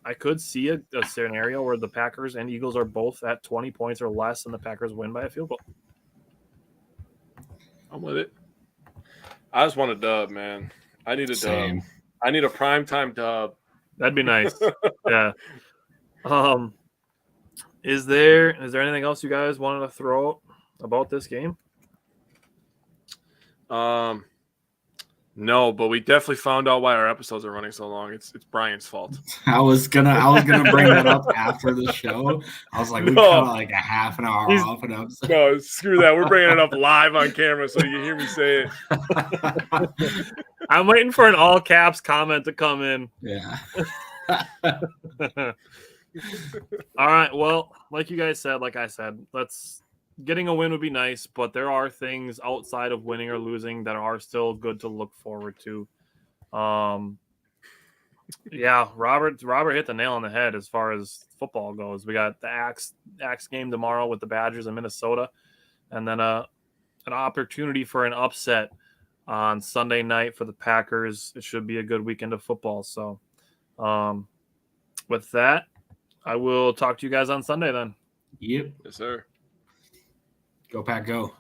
I could see a scenario where the Packers and Eagles are both at 20 points or less and the Packers win by a field goal. I'm with it. I just want a dub, man. I need a dub. I need a primetime dub. That'd be nice. Yeah. Is there anything else you guys wanted to throw out about this game? No, but we definitely found out why our episodes are running so long. It's Brian's fault. I was gonna bring that up after the show. I was like, we cut like a half an hour off an episode. No, screw that. We're bringing it up live on camera so you can hear me say it. I'm waiting for an all caps comment to come in. Yeah. All right. Well, like you guys said, like I said, getting a win would be nice, but there are things outside of winning or losing that are still good to look forward to. Yeah, Robert hit the nail on the head as far as football goes. We got the Axe game tomorrow with the Badgers in Minnesota, and then an opportunity for an upset on Sunday night for the Packers. It should be a good weekend of football. So with that, I will talk to you guys on Sunday then. Yep. Yes, sir. Go Pack, go.